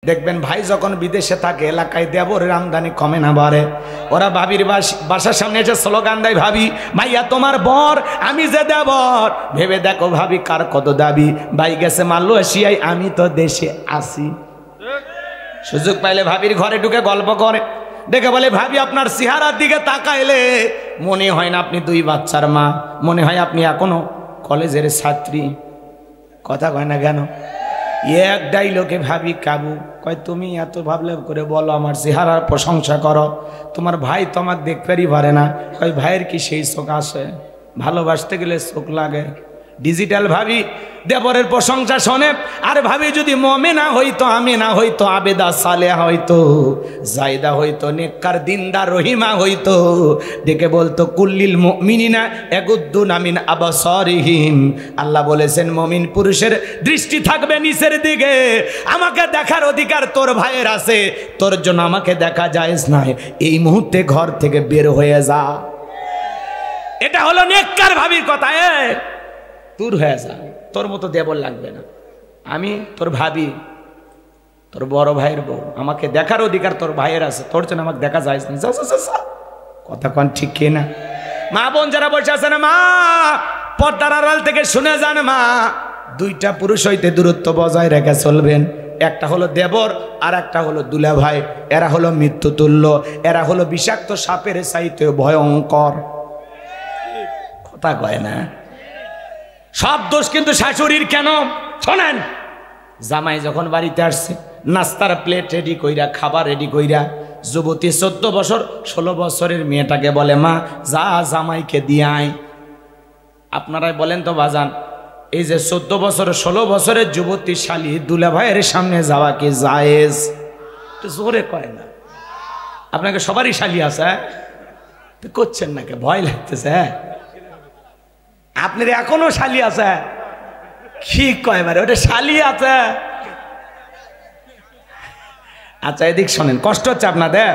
দেখবেন ভাই যখন বিদেশে থাকে এলাকায় দেবরের আমদানি কমে না বাড়ে, ওরা ভাবির বাসার সামনে এসে স্লোগান দেয়, ভাবি ভাইয়া তোমার বর, আমি যে দেবর। ভেবে দেখো ভাবি কার কত দাবি। ভাই গেছে মালয়েশিয়ায়, আমি তো দেশে আসি। সুযোগ পাইলে ভাবির ঘরে ঢুকে গল্প করে, দেখে বলে ভাবি আপনার চেহারার দিকে তাকাইলে মনে হয় না আপনি 2 বাচ্চার মা, মনে হয় আপনি এখনো কলেজের ছাত্রী। কথা কয় না কেন? এক ডাইলগে ভাবি কাবু। কয় তুমি এত ভাবলে করে বলো আমার চেহারার প্রশংসা করো, তোমার ভাই তো আমাকে দেখতেই পারে না। কয় ভাইয়ের কি সেই চোখ আসে? ভালোবাসতে গেলে চোখ লাগে। ডিজিটাল ভাবি দেবরের প্রশংসা শোনে, আর ভাবি যদি মমেনা হইতো, আমিনা হইতো, আবেদা সালেহা হইতো, জায়দা হইতো, নেককার দিনদার রহিমা হইতো, ডেকে বলতো কুল্লিল মুমিনিনা ইয়াগুদ্দুনা মিন আবসারিহিম। আল্লাহ বলেছেন মুমিন পুরুষের দৃষ্টি থাকবে নিচের দিকে। আমাকে দেখার অধিকার তোর ভাইয়ের আছে, তোর জন্য আমাকে দেখা জায়েজ নয়। এই মুহূর্তে ঘর থেকে বের হয়ে যা। এটা হলো নেককার ভাবির কথা। দূর হয়ে যা, তোর মতো দেবর লাগবে না। আমি তোর ভাবি, তোর বড় ভাইয়ের বউ, আমাকে দেখার অধিকার তোর ভাইয়ের আছে, তোর জন্য আমাকে দেখা যায় না। কথা কন ঠিক কি না? মা বোন যারা বসে আছে না, মা পর্দার আড়াল থেকে শুনে যান, মা 2টা পুরুষ হইতে দূরত্ব বজায় রেখে চলবেন। একটা হলো দেবর আর একটা হলো দুলা ভাই। এরা হলো মৃত্যুতুল্য, এরা হলো বিষাক্ত সাপের চাইতে ভয়ঙ্কর। কথা কয় না? সব দোষ কিন্তু শাশুড়ির। কেন শোনেন, জামাই যখন বাড়িতে আসছে, নাস্তার প্লেট রেডি কইরা, খাবার রেডি কইরা, যুবতী 14 বছর 16 বছরের মেয়েটাকে বলে মা যা জামাইকে দিয়ে আয়। আপনারাই বলেন তো বাজান, এই যে 14 বছর 16 বছরের যুবতী শালী দুলা ভাইয়ের সামনে যাওয়া কি জায়েজ? জোরে কয় না। আপনাকে সবারই শালী আছে, করছেন নাকি? ভয় লাগতেছে? আপনার এখনো শালি আছে? কি কয় মারে, ওটা শালি আছে। আচ্ছা এদিক শোনেন, কষ্ট হচ্ছে আপনাদের।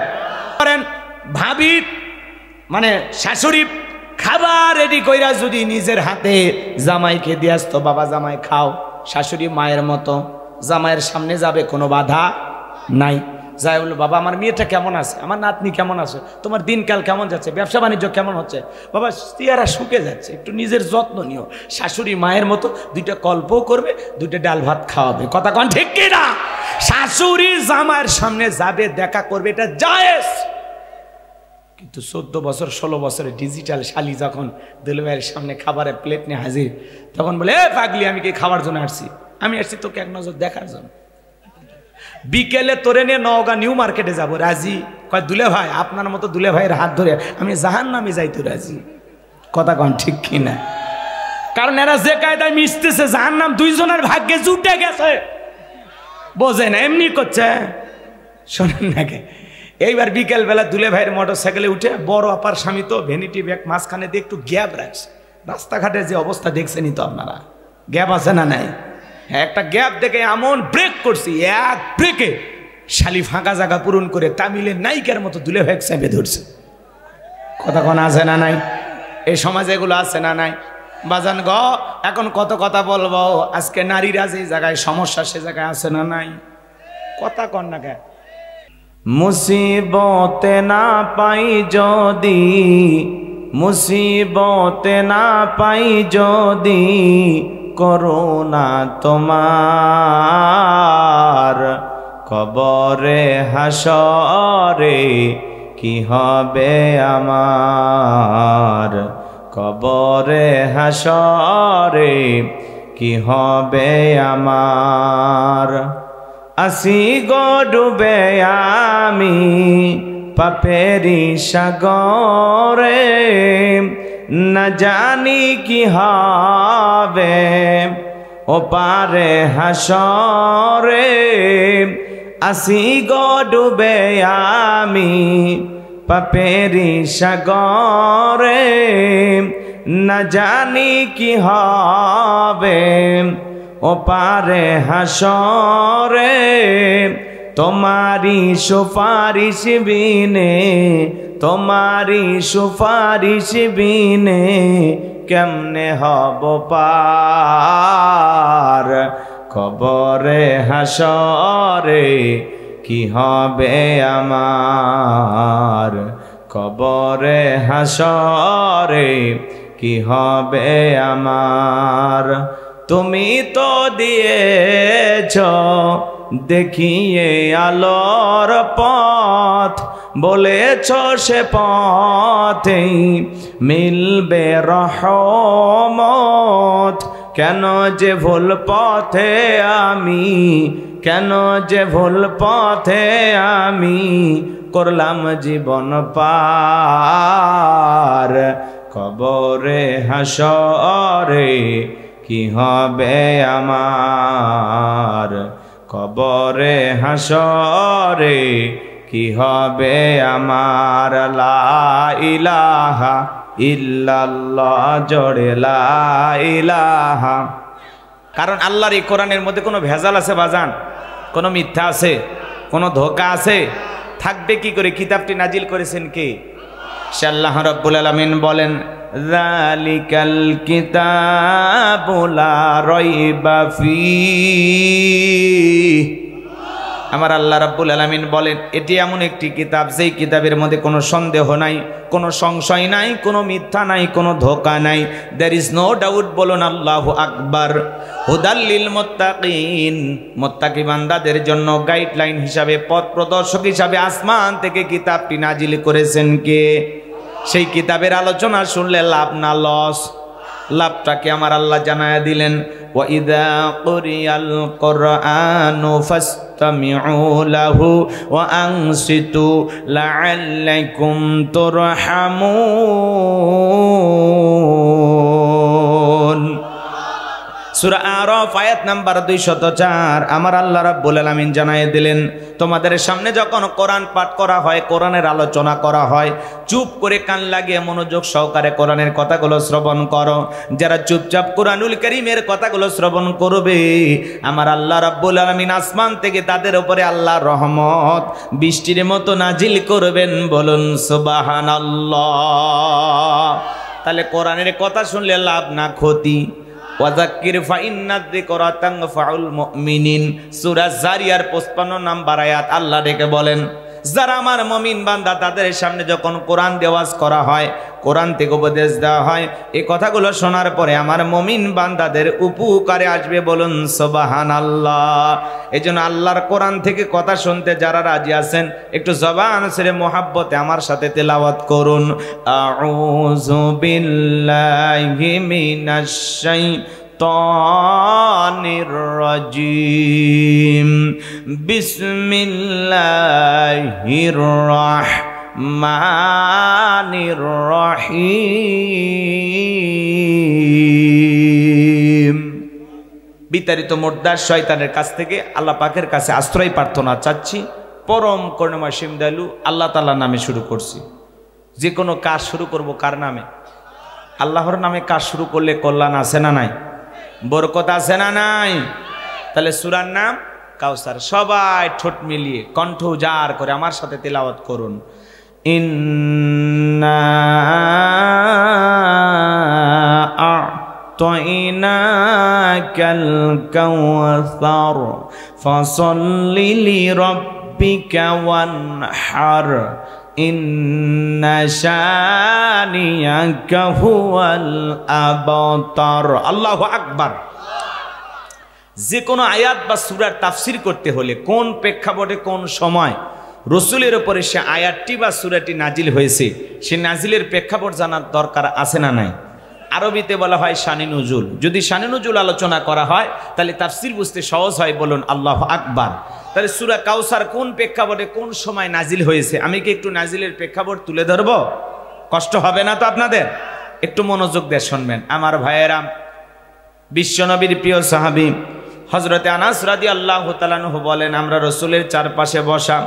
করেন ভাবি মানে শাশুড়ি খাবার রেডি কইরা যদি নিজের হাতে জামাইকে দিয়ে আসতো, বাবা জামাই খাও, শাশুড়ি মায়ের মতো জামাইয়ের সামনে যাবে, কোনো বাধা নাই। যাই বললো বাবা আমার মেয়েটা কেমন আছে, আমার নাতনি কেমন আছে, তোমার দিনকাল কেমন যাচ্ছে, ব্যবসা বাণিজ্য কেমন হচ্ছে, বাবা চেহারা শুকে যাচ্ছে, একটু নিজের যত্ন নিও। শাশুড়ি মায়ের মতো 2টা গল্পও করবে, 2টা ডাল ভাত খাওয়াবে। কথা কন ঠিক কি না? শাশুড়ি জামাইয়ের সামনে যাবে, দেখা করবে, এটা জায়েজ। কিন্তু 14 বছর 16 বছরের ডিজিটাল শালি যখন দুলাভাইয়ের সামনে খাবারের প্লেট নিয়ে হাজির, তখন বলে এ পাগলি আমি কি খাবার জন্য আসছি? আমি আসছি তোকে এক নজর দেখার জন্য। বিকেলে তোরে নিয়ে নওগাঁ নিউ মার্কেটে যাবো, রাজি? কয় দুলে ভাই আপনার মতো দুলে ভাইয়ের হাত ধরে আমি জাহান্নামে যাইতে রাজি। কথা কন ঠিক কিনা? কারণ এরা যে কায়দায় মিশতেছে, জাহান্নাম 2 জনের ভাগ্যে জুটে গেছে। বোঝে না, এমনি করছে। শোনেন নাকি, এইবার বিকেল বেলা দুলে ভাইয়ের মোটর সাইকেলে উঠে, বড় আপার স্বামী তো ভ্যানিটি ব্যাগ মাঝখানে দিয়ে একটু গ্যাপ রাখছে। রাস্তাঘাটের যে অবস্থা দেখছেনই তো আপনারা, গ্যাপ আছে না নাই? একটা গ্যাপ দেখে এমন ব্রেক করছি, এক ব্রেকে শালি ফাঁকা জায়গা পূরণ করে তামিলের নায়িকার মতো দুলে ভাই চেপে ধরছে। কথা কোন আছে না নাই? এই সমাজে এগুলো আছে না নাই? বাজান গ এখন কত কথা বলবো, আজকে নারীরা যে জায়গায় সমস্যা সে জায়গায় আছে না নাই? কথা কন না কে? মুসিবতে না পাই যদি, মুসিবতে না পাই যদি, করুণা তোমার কবরে হাসরে কি হবে আমার, কবরে হাসরে কি হবে আমার। আসি গো ডুবে আমি পাপেরি সাগরে, না জানি কি হবে ও পারে হাসরে। আসি গো ডুবে আমি পাপেরি সাগরে, না জানি কি হবে ও পারে হাসরে। তোমারি সুপারিশ বিনে, তোমারি সুপারিশ বিনে কেমনে হব পার, কবরে হাসরে কি হবে আমার, কবরে হাসরে কি হবে আমার। তুমি তো দিয়েছ দেখিয়ে আলোর পথ, বলেছ সে পথেই মিলবে রহমত। কেন যে ভুল পথে আমি, কেন যে ভুল পথে আমি করলাম জীবন পার। কবরে হাসরে কি হবে আমার, কবরে হাসরে কি হবে আমার। লা ইলাহা ইল্লাল্লাহ, জোরে লা ইলাহা। কারণ আল্লাহর এই কোরআনের মধ্যে কোনো ভেজাল আছে বাজান? কোনো মিথ্যা আছে? কোনো ধোঁকা আছে? থাকবে কি করে? কিতাবটি নাজিল করেছেন কে? সে আল্লাহ রাব্বুল আলামিন বলেন, যালিকাল কিতাবু লা রাইবা ফীহ। আমার আল্লাহ রাব্বুল আলামিন বলেন, এটি এমন একটি কিতাব যেই কিতাবের মধ্যে কোনো সন্দেহ নাই, কোনো সংশয় নাই, কোনো মিথ্যা নাই, কোনো ধোঁকা নাই। There is no doubt. বলুন আল্লাহু আকবার। হুদাল লিল মুত্তাকিন, মুত্তাকি বান্দাদের জন্য গাইডলাইন হিসাবে, পথ প্রদর্শক হিসাবে আসমান থেকে কিতাবটি নাজিল করেছেন কে? সেই কিতাবের আলোচনা শুনলে লাভ না লস? লাভটাকে আমার আল্লাহ জানায়া দিলেন, ওয়া ইযা কুরিয়াল কুরআনু ফাসতামিউ লাহু ওয়া আনসিতু লাআল্লাকুম তুরহামুন। সূরা আরাফ আয়াত নাম্বার 204। আমার আল্লাহ রাব্বুল আলামিন জানায় দিলেন, তোমাদের সামনে যখন কোরআন পাঠ করা হয়, কোরআনের আলোচনা করা হয়, চুপ করে কান লাগিয়ে মনোযোগ সহকারে কোরআনের কথাগুলো শ্রবণ করো। যারা চুপচাপ কোরআনুল কারীমের কথাগুলো শ্রবণ করবে, আমার আল্লাহ রাব্বুল আলামিন আসমান থেকে তাদের উপরে আল্লাহর রহমত বৃষ্টির মতো নাজিল করবেন। বলুন সুবহানাল্লাহ। তাহলে কোরআনের কথা শুনলে লাভ না ক্ষতি? ওয়াযাক্কির ফাইন্নায যিকরা তানফাউল মুমিনিন। সূরা জারিয়ার 55 নম্বর আয়াত আল্লাহ ডেকে বলেন, যারা আমার মুমিন বান্দা তাদের সামনে যখন কোরআন দেওয়াজ করা হয়, কোরআন থেকে উপদেশ দেওয়া হয়, এই কথাগুলো শোনার পরে আমার মুমিন বান্দাদের উপকারে আসবে। বলুন সুবহানাল্লাহ। এজন্য আল্লাহর কোরআন থেকে কথা শুনতে যারা রাজি আছেন, একটু জবান ছেড়ে মোহাব্বতে আমার সাথে তেলাওয়াত করুন। আউযু বিল্লাহি মিনাশ শাইতানির রাজিম। বিসমিল্লাহির রাহমানির রহিম। বিতাড়িত মুর্দার শয়তানের কাছ থেকে আল্লাহ পাকের কাছে আশ্রয় প্রার্থনা চাচ্ছি। পরম করুণাময় সীম দয়ালু আল্লাহ তাআলার নামে শুরু করছি। যে কোনো কাজ শুরু করব কার নামে? আল্লাহর নামে কাজ শুরু করলে কল্যাণ আছে না নাই? বরকত আছে না নাই? তাহলে সূরার নাম কাউসার। সবাই ঠোঁট মিলিয়ে কণ্ঠ উজাড় করে আমার সাথে তেলাওয়াত করুন। ইন্না আ'তাইনাকাল কাউসার ফাসাল্লি লিরাব্বিকা ওয়ানহার ইন্না শানিয়াকা হুয়াল আবতার। আল্লাহু আকবার। যে কোনো আয়াত বা সূরার তাফসীর করতে হলে কোন প্রেক্ষাপটে কোন সময় রসুলের উপরে সে আয়াতটি বা সূরাটি নাজিল হয়েছে, সে নাজিলের প্রেক্ষাপট জানার দরকার আছে না নাই? আরবিতে বলা হয় শানে নুজুল। যদি শানে নুজুল আলোচনা করা হয় তাহলে তাফসীর বুঝতে সহজ হয়। বলুন আল্লাহু আকবার। তাহলে সূরা কাউসার কোন প্রেক্ষাপটে কোন সময় নাজিল হয়েছে, আমি কি একটু নাজিলের প্রেক্ষাপট তুলে ধরব? কষ্ট হবে না তো আপনাদের? একটু মনোযোগ দিয়ে শুনবেন আমার ভাইয়েরা। বিশ্বনবীর প্রিয় সাহাবী হযরতে আনাস রাদিয়াল্লাহু তাআলা আনহু বলেন, আমরা রসুলের চারপাশে বসা।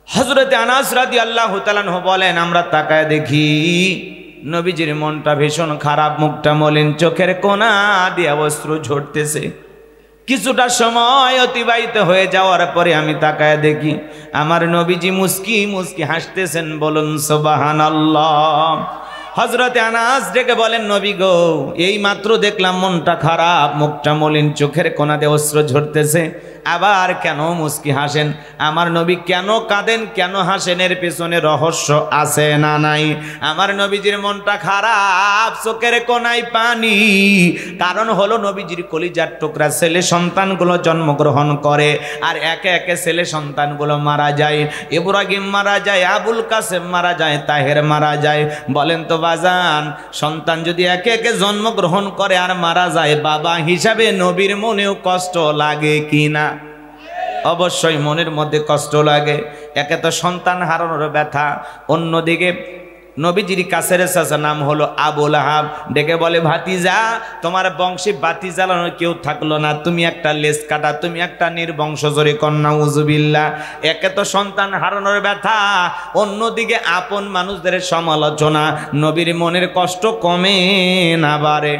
হযরতে আনাস রাদিয়াল্লাহু তাআলা আনহু বলেন, আমরা তাকায় দেখি নবীজির মনটা ভীষণ খারাপ, মুখটা মলিন, চোখের কোনা দিয়ে অশ্রু ঝরতেছে। কিছুটা সময় অতিবাহিত হয়ে যাওয়ার পরে আমি তাকায় দেখি আমার নবীজি মুস্কি মুস্কি হাসতেছেন। বলুন সুবহানাল্লাহ। হযরতে আনাস ডেকে বলেন, নবী গো, এই মাত্র দেখলাম মনটা খারাপ, মুখটা মলিন, চোখের কোণা দিয়ে অশ্রু ঝরতেছে, আবার কেন মুস্কি হাসেন? আমার নবী কেন কাঁদেন, কেন হাসেন? এর পেছনে রহস্য আছে না নাই? আমার নবীজির মনটা খারাপ, চোখের কোণায় পানি, কারণ হলো নবীজির কলিজার টুকরা ছেলে সন্তানগুলো জন্মগ্রহণ করে আর একে একে ছেলে সন্তানগুলো মারা যায়। ইব্রাহিম মারা যায়, আবুল কাসেম মারা যায়, তাহের মারা যায়। বলেন তো বাজান, সন্তান যদি একে একে জন্মগ্রহণ করে আর মারা যায়, বাবা হিসাবে নবীর মনেও কষ্ট লাগে কি না? অবশ্যই মনের মধ্যে কষ্ট লাগে। একে তো সন্তান হারানোর ব্যথা, অন্যদিকে নবীজির কাছের চাচা নাম হলো আবুল আহাব, ডেকে বলে, ভাতিজা, তোমার বংশে বাতি জ্বালানোর কেউ থাকলো না, তুমি একটা লেজ কাটা, তুমি একটা নির্বংশ, জোরে কন্যা উজুবিল্লাহ। একে তো সন্তান হারানোর ব্যথা, অন্যদিকে আপন মানুষদের সমালোচনা, নবীর মনের কষ্ট কমে না বাড়ে?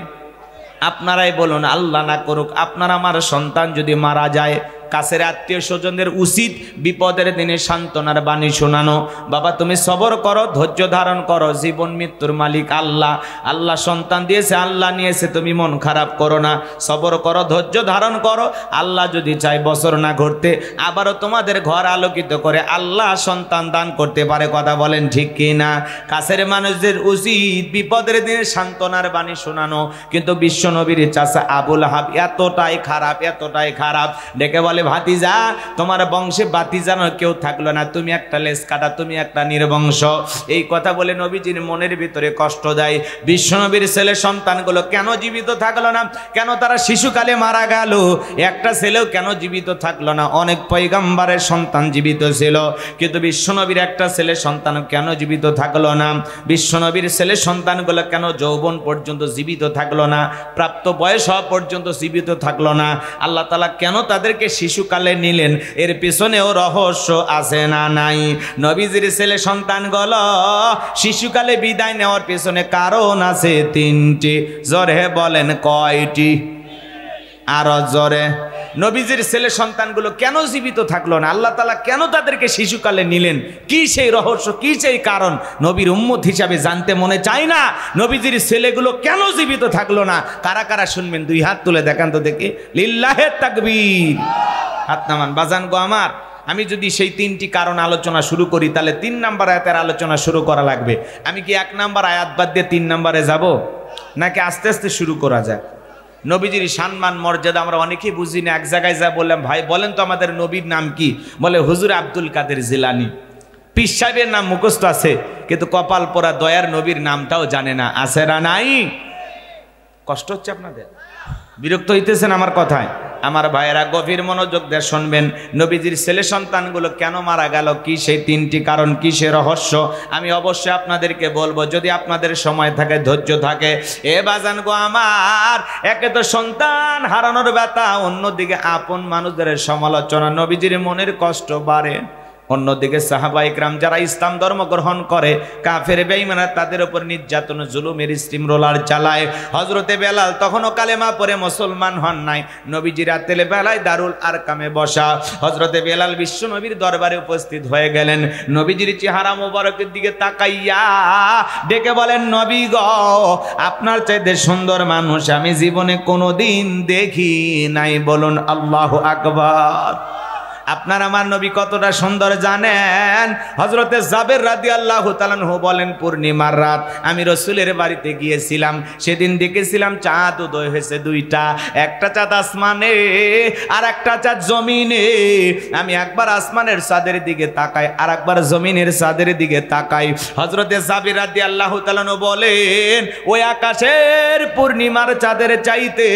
আপনারাই বলুন, আল্লাহ না করুক আপনার আমার সন্তান যদি মারা যায়, কাছের আত্মীয় স্বজনদের উচিত বিপদের দিনে সান্ত্বনার বাণী শোনানো। বাবা তুমি সবর করো, ধৈর্য ধারণ করো, জীবন মৃত্যুর মালিক আল্লাহ, আল্লাহ সন্তান দিয়েছে, আল্লাহ নিয়েছে, তুমি মন খারাপ করো না, সবর করো, ধৈর্য ধারণ করো। আল্লাহ যদি চায় বছর না ঘুরতে আবারও তোমাদের ঘর আলোকিত করে আল্লাহ সন্তান দান করতে পারে। কথা বলেন ঠিক কি না? কাছের মানুষদের উচিত বিপদের দিনে সান্ত্বনার বাণী শোনানো। কিন্তু বিশ্ব নবীর চাচা আবুল আহাব এতটাই খারাপ, এতটাই খারাপ, ডেকে বলে, ভাতিজা, তোমার বংশে বাতি জানার কেউ থাকলো না, তুমি একটা লেজ কাটা, তুমি একটা নির্বংশ। এই কথা বলে নবীজির মনের ভিতরে কষ্ট দেয়। বিশ্বনবীর ছেলে সন্তানগুলো কেন জীবিত থাকলো না? কেন তারা শিশুকালে মারা গেল? একটা ছেলেও কেন জীবিত থাকলো না? অনেক পয়গম্বরের সন্তান জীবিত ছিল, কিন্তু বিশ্বনবীর একটা ছেলে সন্তান কেন জীবিত থাকলো না? বিশ্বনবীর ছেলে সন্তানগুলো কেন যৌবন পর্যন্ত জীবিত থাকলো না, প্রাপ্ত বয়স হওয়া পর্যন্ত জীবিত থাকলো না? আল্লাহ তাআলা কেন তাদেরকে শিশুকালে নিলেন? এর পিছনেও রহস্য আছে না নাই? নবীজির ছেলে সন্তানগুলো শিশুকালে বিদায় নেওয়ার পিছনে কারণ আছে তিনটি। জোরে বলেন কয়টি? আরো জোরে। নবীজির ছেলে সন্তানগুলো কেন জীবিত থাকলো না? আল্লাহ তাআলা কেন তাদেরকে শিশুকালে নিলেন? কি সেই রহস্য, কি সেই কারণ? নবীর উম্মত হিসাবে জানতে মনে চায় না? নবীজির ছেলেগুলো কেন জীবিত থাকলো না? কারা কারা শুনবেন? দুই হাত তুলে দেখান তো দেখি। লিল্লাহে তাকবীর। হাত নামান বাজান গো আমার। আমি যদি সেই তিনটি কারণ আলোচনা শুরু করি তাহলে 3 নম্বর আয়াতের আলোচনা শুরু করা লাগবে। আমি কি 1 নম্বর আয়াত বাদ দিয়ে 3 নম্বরে যাব, নাকি আস্তে আস্তে শুরু করা যায়? নবীজির সম্মান মর্যাদা আমরা অনেকেই বুঝি না। এক জায়গায় যা বললাম, ভাই বলেন তো আমাদের নবীর নাম কি? বলে হুজুর আব্দুল কাদের জিলানী। পীর সাহেবের নাম মুখস্থ আছে, কিন্তু কপাল পোড়া দয়ার নবীর নামটাও জানে না। আছে না নাই? কষ্ট হচ্ছে আপনাদের? বিরক্ত হইতেছেন আমার কথায়? আমার ভাইয়েরা গভীর মনোযোগ দিয়ে শুনবেন। নবীজির ছেলে সন্তানগুলো কেন মারা গেল, কি সেই তিনটি কারণ, কি সে রহস্য, আমি অবশ্যই আপনাদেরকে বলবো, যদি আপনাদের সময় থাকে, ধৈর্য থাকে। এ বাজান গো আমার, একে তো সন্তান হারানোর ব্যথা, অন্যদিকে আপন মানুষদের সমালোচনা, নবীজির মনের কষ্ট বাড়ে। অন্যদিকে সাহাবা ইকরাম যারা ইসলাম ধর্ম গ্রহণ করে, কাফের বেঈমানরা তাদের উপর নির্যাতন জুলুমের স্টিম রোলার চালায়। হযরতে বেলাল তখনও কালেমা পড়ে মুসলমান হন নাই। নবীজি রাতের বেলায় দারুল আরকামে বসা। হযরতে বেলাল বিশ্ব নবীর দরবারে উপস্থিত হয়ে গেলেন। নবীজির চেহারা মোবারকের দিকে তাকাইয়া ডেকে বলেন, নবী গো, আপনার চাইতে সুন্দর মানুষ আমি জীবনে কোনোদিন দেখি নাই। বলুন আল্লাহু আকবার। আপনার আমার নবী কতটা সুন্দর জানেন? হযরতে জাবের রাদিয়াল্লাহু তাআলা আনহু বলেন, পূর্ণিমার রাত আমি রাসূলের বাড়িতে গিয়েছিলাম, সেদিন দেখেছিলাম চাঁদ উদয় হয়েছে দুইটা, একটা চাঁদ আসমানে আর একটা চাঁদ জমিনে। আমি একবার আসমানের চাঁদের দিকে তাকাই, আর একবার জমিনের চাঁদের দিকে তাকাই। হযরতে জাবের রাদিয়াল্লাহু তাআলা আনহু বলেন, ওই আকাশের পূর্ণিমার চাঁদের চাইতে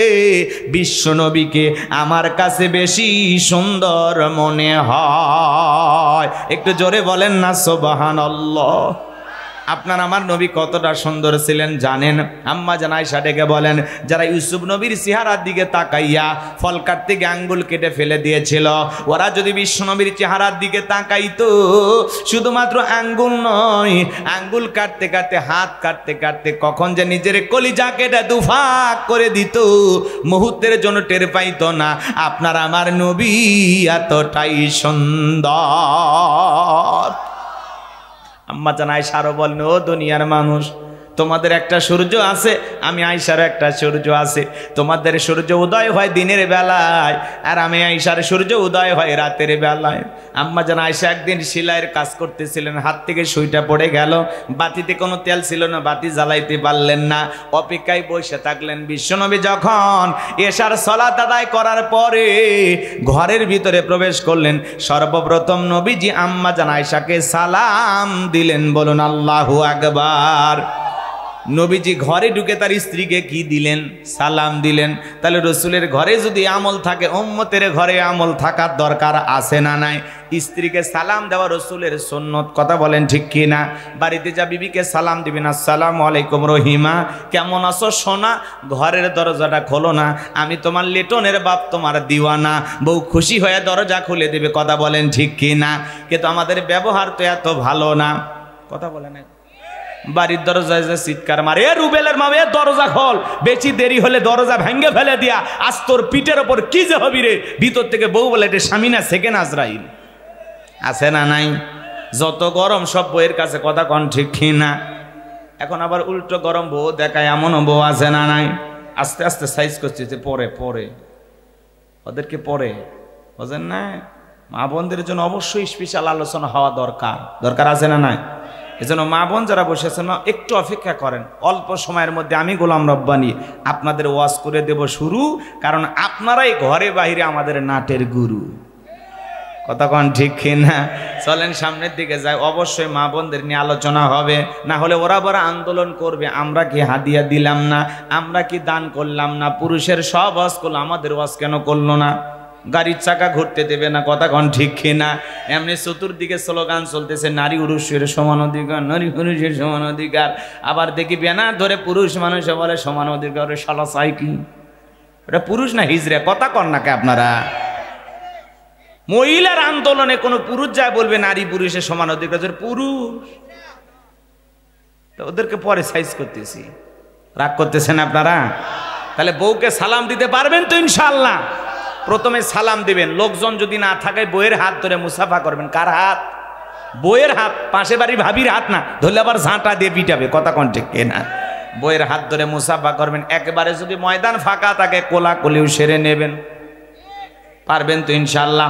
বিশ্ব নবীকে আমার কাছে বেশি সুন্দর মনে হয়। একটু জোরে বলেন না সুবহানাল্লাহ। আপনার আমার নবী কতটা সুন্দর ছিলেন জানেন? আম্মা জান আয়েশা ডেকে বলেন, যারা ইউসুফ নবীর চেহারার দিকে তাকাইয়া ফল কাটতে গিয়ে আঙ্গুল কেটে ফেলে দিয়েছিল, ওরা যদি বিশ্ব নবীর চেহারার দিকে তাকাইতো, শুধুমাত্র আঙ্গুল নয়, আঙ্গুল কাটতে কাটতে, হাত কাটতে কাটতে কখন যে নিজের কলিজা কেটে দুফাক করে দিত, মুহূর্তের জন্য টের পাইতো না। আপনার আমার নবী এতটাই সুন্দর। আম্মা জান আয়েশা আরো বলেন, ও দুনিয়ার মানুষ, তোমাদের একটা সূর্য আছে, আমি আয়েশার একটা সূর্য আছে। তোমাদের সূর্য উদয় হয় দিনের বেলায়, আর আমি আয়েশার সূর্য উদয় হয় রাতের বেলায়। আম্মা জান আয়েশা একদিন সেলাইয়ের কাজ করতেছিলেন, হাত থেকে সুইটা পড়ে গেল, বাতিতে কোনো তেল ছিল না, বাতি জ্বালাইতে পারলেন না, অপেক্ষায় বসে থাকলেন। বিশ্বনবী যখন এশার সালাত আদায় করার পরে ঘরের ভিতরে প্রবেশ করলেন, সর্বপ্রথম নবীজি আম্মা জান আয়েশাকে সালাম দিলেন। বলুন আল্লাহু আকবার। নবীজি ঘরে ঢুকে তার স্ত্রীকে কি দিলেন? সালাম দিলেন। তাহলে রসুলের ঘরে যদি আমল থাকে, উম্মতের ঘরে আমল থাকার দরকার আছে না নাই? স্ত্রীকে সালাম দেওয়া রসুলের সুন্নত, কথা বলেন ঠিক কি না? বাড়িতে যা বিবিকে সালাম দিবেন, আসসালামু আলাইকুম রহিমা, কেমন আছো সোনা? ঘরের দরজাটা খোলো না, আমি তোমার লিটনের বাপ, তোমার দিওয়ানা। বউ খুশি হয়ে দরজা খুলে দেবে, কথা বলেন ঠিক কি না? কিন্তু আমাদের ব্যবহার তো এত ভালো না, কথা বলে না। বাড়ির দরজায় যে চিৎকার মারে, এ রুবেলের মা, এ দরজা খোল, বেশি দেরি হলে দরজা ভেঙে ফেলে দিয়া, আজ তোর পিঠের ওপর কি যে হবি রে। ভিতর থেকে বউ বলে, এটা স্বামী না সেকেন্ড আজরাইল। আছে না নাই? যত গরম সব বউয়ের কাছে, কথা কন ঠিক কি না? এখন আবার উল্টো গরম বউ দেখায়, এমনও বউ আছে না নাই? আস্তে আস্তে সাইজ করছে, পরে পরে ওদেরকে পরে, বুঝেন না? মা বোনদের জন্য অবশ্যই স্পেশাল আলোচনা হওয়া দরকার আছে না নাই? এজন্য মা বোন যারা বসেছেন একটু অপেক্ষা করেন, অল্প সময়ের মধ্যে আমি গোলাম রব্বানী আপনাদের ওয়াজ করে দেব শুরু, কারণ আপনারাই ঘরে বাইরে আমাদের নাটের গুরু, কথা কন ঠিক কিনা? চলেন সামনের দিকে যাই, অবশ্যই মা বোনদের নিয়ে আলোচনা হবে, না হলে ওরা বড় আন্দোলন করবে, আমরা কি হাদিয়া দিলাম না, আমরা কি দান করলাম না, পুরুষের সব ওয়াজ করলো, আমাদের ওয়াজ কেন করলো না? গাড়ির চাকা ঘুরতে দেবে না, কথা কন ঠিক কিনা? এমনি চতুর্দিকে স্লোগান চলতেছে, নারী পুরুষের সমান অধিকার, নারী পুরুষের সমান অধিকার। আবার দেখি ব্যানার ধরে পুরুষ মানুষ বলে সমান অধিকার, শালা চাই কি? এটা পুরুষ না হিজড়ে, কথা কন না কে আপনারা? মহিলার আন্দোলনে কোনো পুরুষ যায় বলবে নারী পুরুষের সমান অধিকার, পুরুষ ওদেরকে পরে সাইজ করতেছি, রাগ করতেছেন আপনারা? তাহলে বউকে সালাম দিতে পারবেন তো ইনশাআল্লাহ? প্রথমে সালাম দিবেন, লোকজন যদি না থাকে বইয়ের হাত ধরে মুসাফা করবেন। কার হাত? বইয়ের হাত, পাশে বাড়ি ভাবির হাত না, ধরলে আবার ঝাঁটা দিয়ে পিটাবে, কথা কন ঠিক না? বইয়ের হাত ধরে মুসাফা করবেন। একবারে যদি ময়দান ফাঁকা থাকে কোলাকুলিও সেরে নেবেন, পারবেন তো ইনশাআল্লাহ?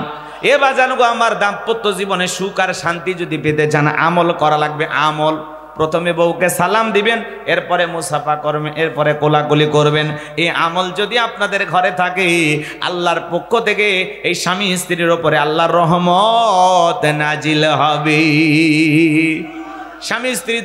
এ বাজানুগো, আমার দাম্পত্য জীবনে সুখ আর শান্তি যদি পেতে চান, আমল করা লাগবে। আমল, প্রথমে বউকে সালাম দিবেন, এরপরে মুসাফা করবেন, এরপরে কোলাকুলি করবেন। এই আমল যদি আপনাদের ঘরে থাকে, আল্লাহর পক্ষ থেকে এই স্বামী স্ত্রীর ওপরে আল্লাহর রহমত নাজিল হবে। স্বামী স্ত্রীর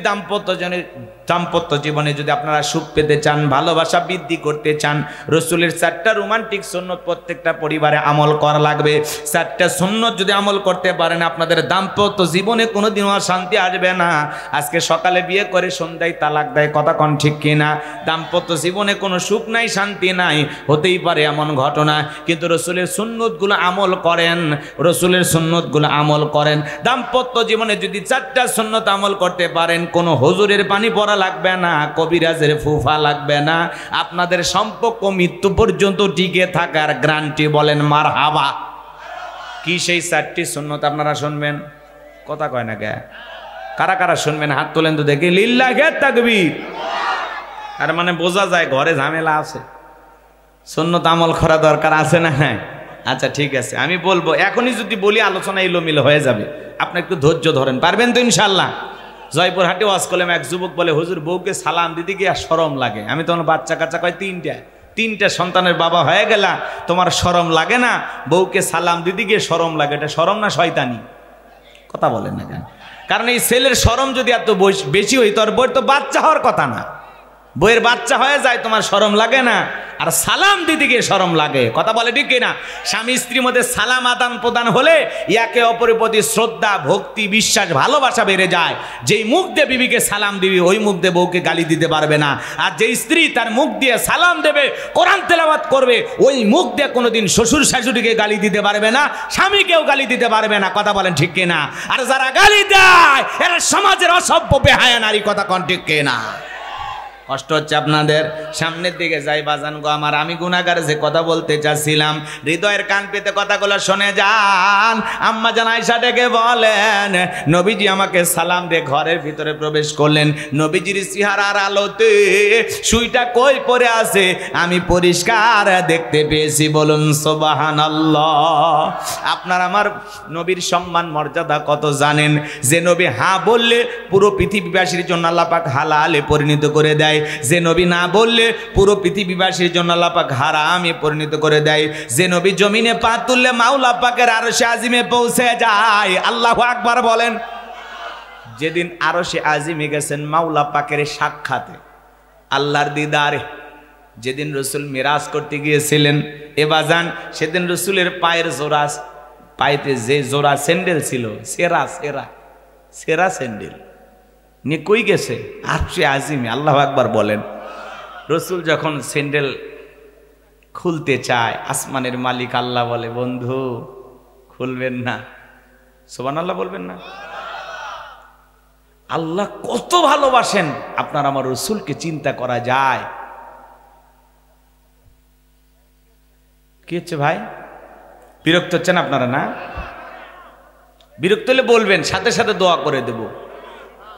দাম্পত্য জীবনে যদি আপনারা সুখ পেতে চান, ভালোবাসা বৃদ্ধি করতে চান, রসুলের 4টা রোমান্টিক সুন্নত প্রত্যেকটা পরিবারে আমল করা লাগবে। 4টা সুন্নত যদি আমল করতে পারেন, আপনাদের দাম্পত্য জীবনে কোনোদিনও শান্তি আসবে না। আজকে সকালে বিয়ে করে সন্ধ্যায় তালাক দেয়, কথা কন ঠিক কিনা? দাম্পত্য জীবনে কোনো সুখ নাই, শান্তি নাই, হতেই পারে এমন ঘটনা। কিন্তু রসুলের সুন্নতগুলো আমল করেন, রসুলের সুন্নতগুলো আমল করেন। দাম্পত্য জীবনে যদি 4টা সুন্নত আমল করতে পারেন, কোনো হুজুরের পানি পড়া লাগবে না, কবিরাজের ফুফা লাগবে না, আপনাদের সম্পর্ক মৃত্যু পর্যন্ত টিকে থাকার গ্যারান্টি। বলেন মারহাবা। কি সেই 4টি সুন্নত আপনারা শুনবেন? কথা কয় না কে? কারা কারা শুনবেন হাত তোলেন তো দেখি। লিল্লাহি তাকবীর। আর মানে বোঝা যায় ঘরে ঝামেলা আছে, সুন্নত আমল করা দরকার আছে না? হ্যাঁ, আচ্ছা ঠিক আছে, আমি বলবো। এখনই যদি বলি আলোচনা এলোমেলো হয়ে যাবে, আপনি একটু ধৈর্য ধরেন, পারবেন তো ইনশাল্লাহ? জয়পুরহাটে ওয়াজ করলাম, এক যুবক বলে, হুজুর বউকে সালাম দিতে গিয়ে শরম লাগে। আমি তখন বাচ্চা কাচ্চা কয়, তিনটা সন্তানের বাবা হয়ে গেলা, তোমার শরম লাগে না? বউকে সালাম দিতে গিয়ে শরম লাগে, এটা শরম না শয়তানি? কথা বলেন না কেন? কারণ এই ছেলের শরম যদি এত বেশি হইতো, আর বউয়ের তো বাচ্চা হওয়ার কথা না, বইয়ের বাচ্চা হয়ে যায়, তোমার শরম লাগে না? আর সালাম দিতে গিয়ে শরম লাগে, কথা বলে ঠিক কিনা? স্বামী স্ত্রীর মধ্যে সালাম আদান প্রদান হলে একে অপরের প্রতি শ্রদ্ধা, ভক্তি, বিশ্বাস, ভালোবাসা বেড়ে যায়। যেই মুখ দিয়ে বিবিকে সালাম দিবি, ওই মুখ দিয়ে বউকে গালি দিতে পারবে না। আর যেই স্ত্রী তার মুখ দিয়ে সালাম দেবে, কোরআন তেলাওয়াত করবে, ওই মুখ দিয়ে কোনোদিন শ্বশুর শাশুড়িকে গালি দিতে পারবে না, স্বামীকেও গালি দিতে পারবে না, কথা বলেন ঠিক কিনা? আর যারা গালি দেয় এরা সমাজের অসভ্য বেহায়া নারী, কথা কন ঠিক কিনা? কষ্ট হচ্ছে আপনাদের? সামনের দিকে যাই বাজান গো আমার, আমি গুনাহগার যে কথা বলতে চাচ্ছিলাম, হৃদয়ের কান পেতে কথাগুলো শুনে যান। আম্মা জান আয়েশা ডেকে বলেন, নবীজি আমাকে সালাম দিয়ে ঘরের ভিতরে প্রবেশ করলেন। নবীজির চেহারার আলোতে সুইটা কই পড়ে আছে আমি পরিষ্কার দেখতে পেয়েছি। বলুন সুবহানাল্লাহ। আপনার আমার নবীর সম্মান মর্যাদা কত জানেন? যে নবী হ্যাঁ বললে পুরো পৃথিবীবাসীর জন্য আল্লাহ পাক হালালে পরিণত করে দেয়, যে নবী না বললে পুরো পৃথিবীবাসীর জন্য আল্লাহ পাক হারামে পরিণত করে দেয়, যে নবী জমিনে পা তুললে মাওলা পাকের আরশে আজিমে পৌঁছে যায়। আল্লাহু আকবার বলেন। যেদিন আরশে আজিমে গেছেন মাওলা পাকের সাক্ষাতে, আল্লাহর দিদারে, যেদিন রসুল মিরাজ করতে গিয়েছিলেন এ বাজান, সেদিন রসুলের পায়ের জোড়া, পায়েতে যে জোড়া স্যান্ডেল ছিল, সেরা সেরা সেরা স্যান্ডেল নিয়ে কই গেছে? আরশে আজিমে। আল্লাহু আকবার বলেন। রসুল যখন স্যান্ডেল খুলতে চায়, আসমানের মালিক আল্লাহ বলে, বন্ধু খুলবেন না। সুবহানাল্লাহ বলবেন না? আল্লাহ কত ভালোবাসেন আপনার আমার রসুলকে চিন্তা করা যায়। কি হচ্ছে ভাই? বিরক্ত হচ্ছেন আপনারা না? বিরক্ত হলে বলবেন, সাথে সাথে দোয়া করে দেব,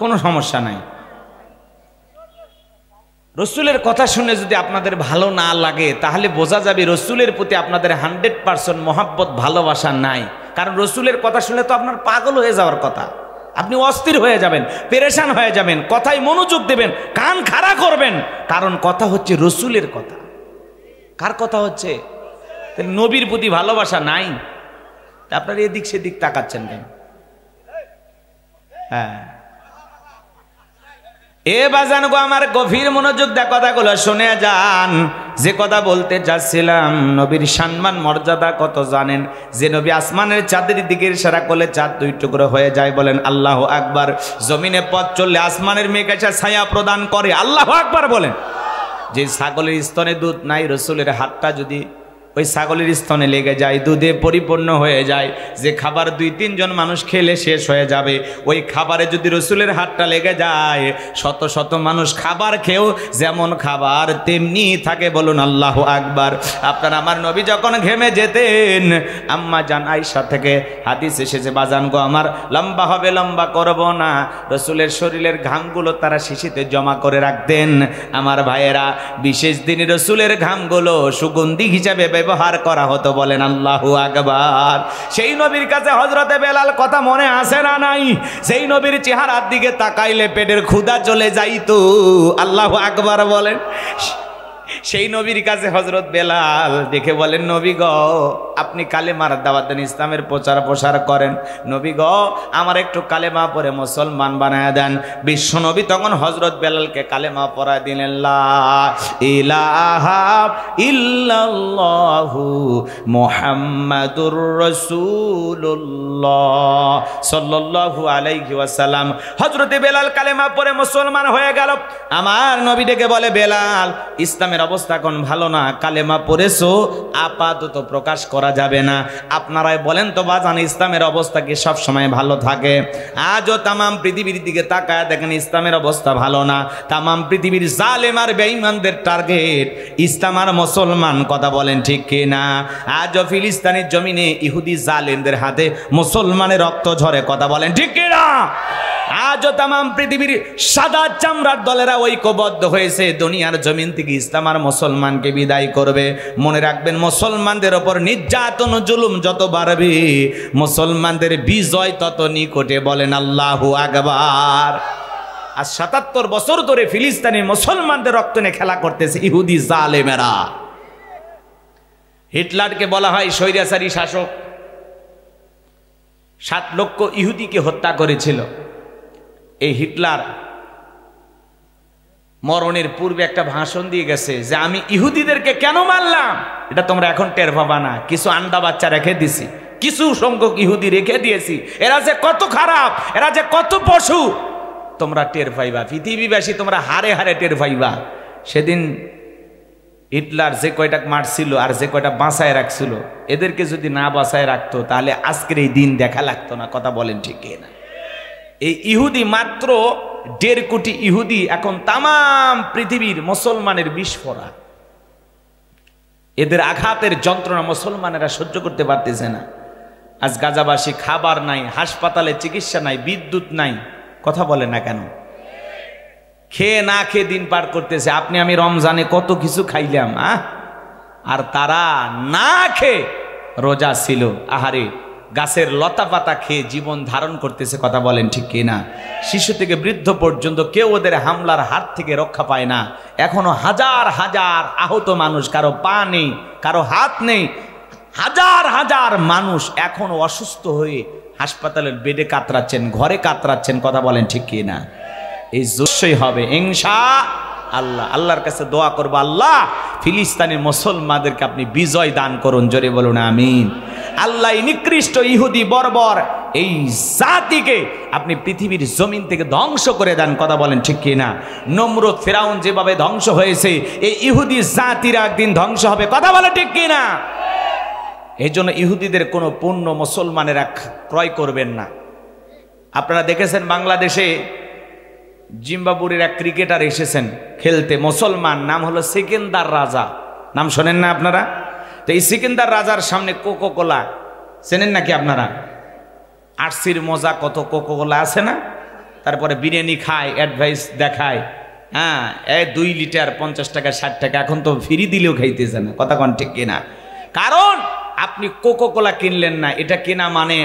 কোনো সমস্যা নাই। রসুলের কথা শুনে যদি আপনাদের ভালো না লাগে তাহলে বোঝা যাবে রসুলের প্রতি আপনাদের 100% মহাব্বত ভালোবাসা নাই। কারণ রসুলের কথা শুনলে তো আপনার পাগল হয়ে যাওয়ার কথা, আপনি অস্থির হয়ে যাবেন, পেরেশান হয়ে যাবেন, কথায় মনোযোগ দেবেন, কান খাড়া করবেন। কারণ কথা হচ্ছে রসুলের কথা। কার কথা হচ্ছে? নবীর প্রতি ভালোবাসা নাই। আপনার এদিক সেদিক তাকাচ্ছেন কেন? হ্যাঁ, এ বাজান গো আমার, গভীর মনোযোগ দিয়ে কথাগুলো শুনে যান। যে কথা বলতে চাচ্ছিলাম, নবীর সম্মান মর্যাদা কত জানেন? যে নবী আসমানের চাঁদের দিকে ইশারা করলে চাঁদ 2 টুকরো হয়ে যায়। বলেন আল্লাহু আকবার। জমিনে পথ চললে আসমানের মেঘ এসে ছায়া প্রদান করে। আল্লাহু আকবার বলেন। যে ছাগলের স্তনে দুধ নাই, রসুলের হাতটা যদি ওই ছাগলের স্তনে লেগে যায়, দুধে পরিপূর্ণ হয়ে যায়। যে খাবার 2-3 জন মানুষ খেলে শেষ হয়ে যাবে, ওই খাবারে যদি রসুলের হাতটা লেগে যায়, শত শত মানুষ খাবার খেয়েও যেমন খাবার তেমনি থাকে। বলুন আল্লাহু আকবার। আপনার আমার নবী যখন ঘেমে যেতেন, আম্মা জান আয়েশা থেকে হাদিস এসেছে বাজান গো আমার, লম্বা হবে লম্বা করব না, রসুলের শরীরের ঘামগুলো তারা শিশিতে জমা করে রাখতেন। আমার ভাইয়েরা, বিশেষ দিনে রসুলের ঘামগুলো সুগন্ধি হিসাবে ব্যবহার করা হতো। বলেন আল্লাহু আকবার। সেই নবীর কাছে হযরতে বেলাল কথা মনে আসে না নাই? সেই নবীর চেহারার দিকে তাকাইলে পেটের ক্ষুধা চলে যাইতো। আল্লাহু আকবার বলেন। সেই নবীর কাছে হযরত বেলাল দেখে বলেন, নবী গো আপনি কালেমার দাওয়াত দেন, ইসলামের প্রচার প্রসার করেন, নবী গো আমার একটু কালেমা পড়ে মুসলমান বানায় দেন। বিশ্ব নবী তখন হযরত বেলালকে কালেমা পড়ায় দিলেন, লা ইলাহা ইল্লাল্লাহু মুহাম্মাদুর রাসূলুল্লাহ সাল্লাল্লাহু আলাইহি ওয়াসাল্লাম। হযরতে বেলাল কালেমা পড়ে মুসলমান হয়ে গেল। আমার নবী ডেকে বলে, বেলাল ইসলামের অবস্থা এখন ভালো না, কালেমা পড়েছো আপাতত প্রকাশ করা যাবে না। আপনারাই বলেন তো বাজান, ইসলামের অবস্থা কি সব সময় ভালো থাকে? আজও তামাম পৃথিবীর দিকে তাকায় দেখেন, ইসলামের অবস্থা ভালো না। তামাম পৃথিবীর জালেম আর বেঈমানদের টার্গেট ইসলাম আর মুসলমান। কথা বলেন ঠিক কি না? আজও ফিলিস্তিনের জমিনে ইহুদি জালেমদের হাতে মুসলমানের রক্ত ঝরে। কথা বলেন ঠিক কি না? আজও তামাম পৃথিবীর সাদা চামড়ার দলেরা ঐক্যবদ্ধ হয়েছে দুনিয়ার জমিন থেকে ইসলাম আর মুসলমানকে বিদায় করবে। মনে রাখবেন, মুসলমানদের ওপর নির্যাতন জুলুম যত বাড়বে, মুসলমানদের বিজয় তত নিকটে। বলেন আল্লাহু আকবার। আর ৭৭ বছর ধরে ফিলিস্তিনে মুসলমানদের রক্ত নিয়ে খেলা করতেছে ইহুদি জালেমেরা। হিটলারকে বলা হয় স্বৈরাচারী শাসক। ৭ লক্ষ ইহুদিকে হত্যা করেছিল। এই হিটলার মরণের পূর্বে একটা ভাষণ দিয়ে গেছে যে আমি ইহুদিদেরকে কেন মারলাম এটা তোমরা এখন টের পাবা না। কিছু আন্ডা বাচ্চা রেখে দিছি, কিছু সংখ্যক ইহুদি রেখে দিয়েছি। এরা যে কত খারাপ, এরা যে কত পশু, তোমরা টের পাইবা। পৃথিবীবাসী তোমরা হারে হারে টের পাইবা। সেদিন হিটলার যে কয়টা মারছিল আর যে কয়টা বাঁচায় রাখছিল, এদেরকে যদি না বাঁচায় রাখতো তাহলে আজকের এই দিন দেখা লাগতো না। কথা বলেন ঠিক না? এই ইহুদি মাত্র 1.5 কোটি ইহুদি এখন তামাম পৃথিবীর মুসলমানের বিস্ফোরা। এদের আঘাতের যন্ত্রণা মুসলমানেরা সহ্য করতে পারতেছে না। আজ গাজাবাসী খাবার নাই, হাসপাতালে চিকিৎসা নাই, বিদ্যুৎ নাই, কথা বলে না কেন? খেয়ে না খেয়ে দিন পার করতেছে। আপনি আমি রমজানে কত কিছু খাইলাম, আর তারা না খেয়ে রোজা ছিল। আহারে, গাছের লতা পাতা খেয়ে জীবন ধারণ করতেছে, কথা বলেন ঠিক কিনা? শিশু থেকে বৃদ্ধ পর্যন্ত কেউ ওদের হামলার হাত থেকে রক্ষা পায় না। এখনো হাজার হাজার আহত মানুষ, কারো পা নেই, কারো হাত নেই, হাজার হাজার মানুষ এখনো অসুস্থ হয়ে হাসপাতালের বেডে কাতরাচ্ছেন, ঘরে কাতরাচ্ছেন, কথা বলেন ঠিক কিনা? এই জোশই হবে ইনশাআল্লাহ। আল্লাহর কাছে দোয়া করব, আল্লাহ ফিলিস্তিনের মুসলমানদেরকে আপনি বিজয় দান করুন, জোরে বলুন আমিন। আল্লাহ নিকৃষ্ট ইহুদি বর্বর এই জাতিকে আপনি পৃথিবীর জমিন থেকে ধ্বংস করে দেন, কথা বলেন ঠিক কিনা? নমরুদ ফিরাউন যেভাবে ধ্বংস হয়েছে, এই ইহুদি জাতির একদিন ধ্বংস হবে, কথা বলে ঠিক কিনা? এই জন্য ইহুদিদের কোনো পণ্য মুসলমানেরা ক্রয় করবেন না। আপনারা দেখেছেন বাংলাদেশে জিম্বাবুয়ের এক ক্রিকেটার এসেছেন খেলতে, মুসলমান, নাম হলো সিকিন্দার রাজা। নাম শোনেন না আপনারা? তো এই সিকিন্দার রাজার সামনে কোকো কোলা চেনেন নাকি আপনারা? আরসির মজা কত কোকো কোলা আছে না? তারপরে বিরিয়ানি খায়, অ্যাডভাইস দেখায়, হ্যাঁ, 2 লিটার 50 টাকা 60 টাকা, এখন তো ফ্রি দিলেও খাইতেছে না, কথা কোন ঠিক কিনা? কারণ আপনি কোকো কোলা কিনলেন না, এটা কেনা মানে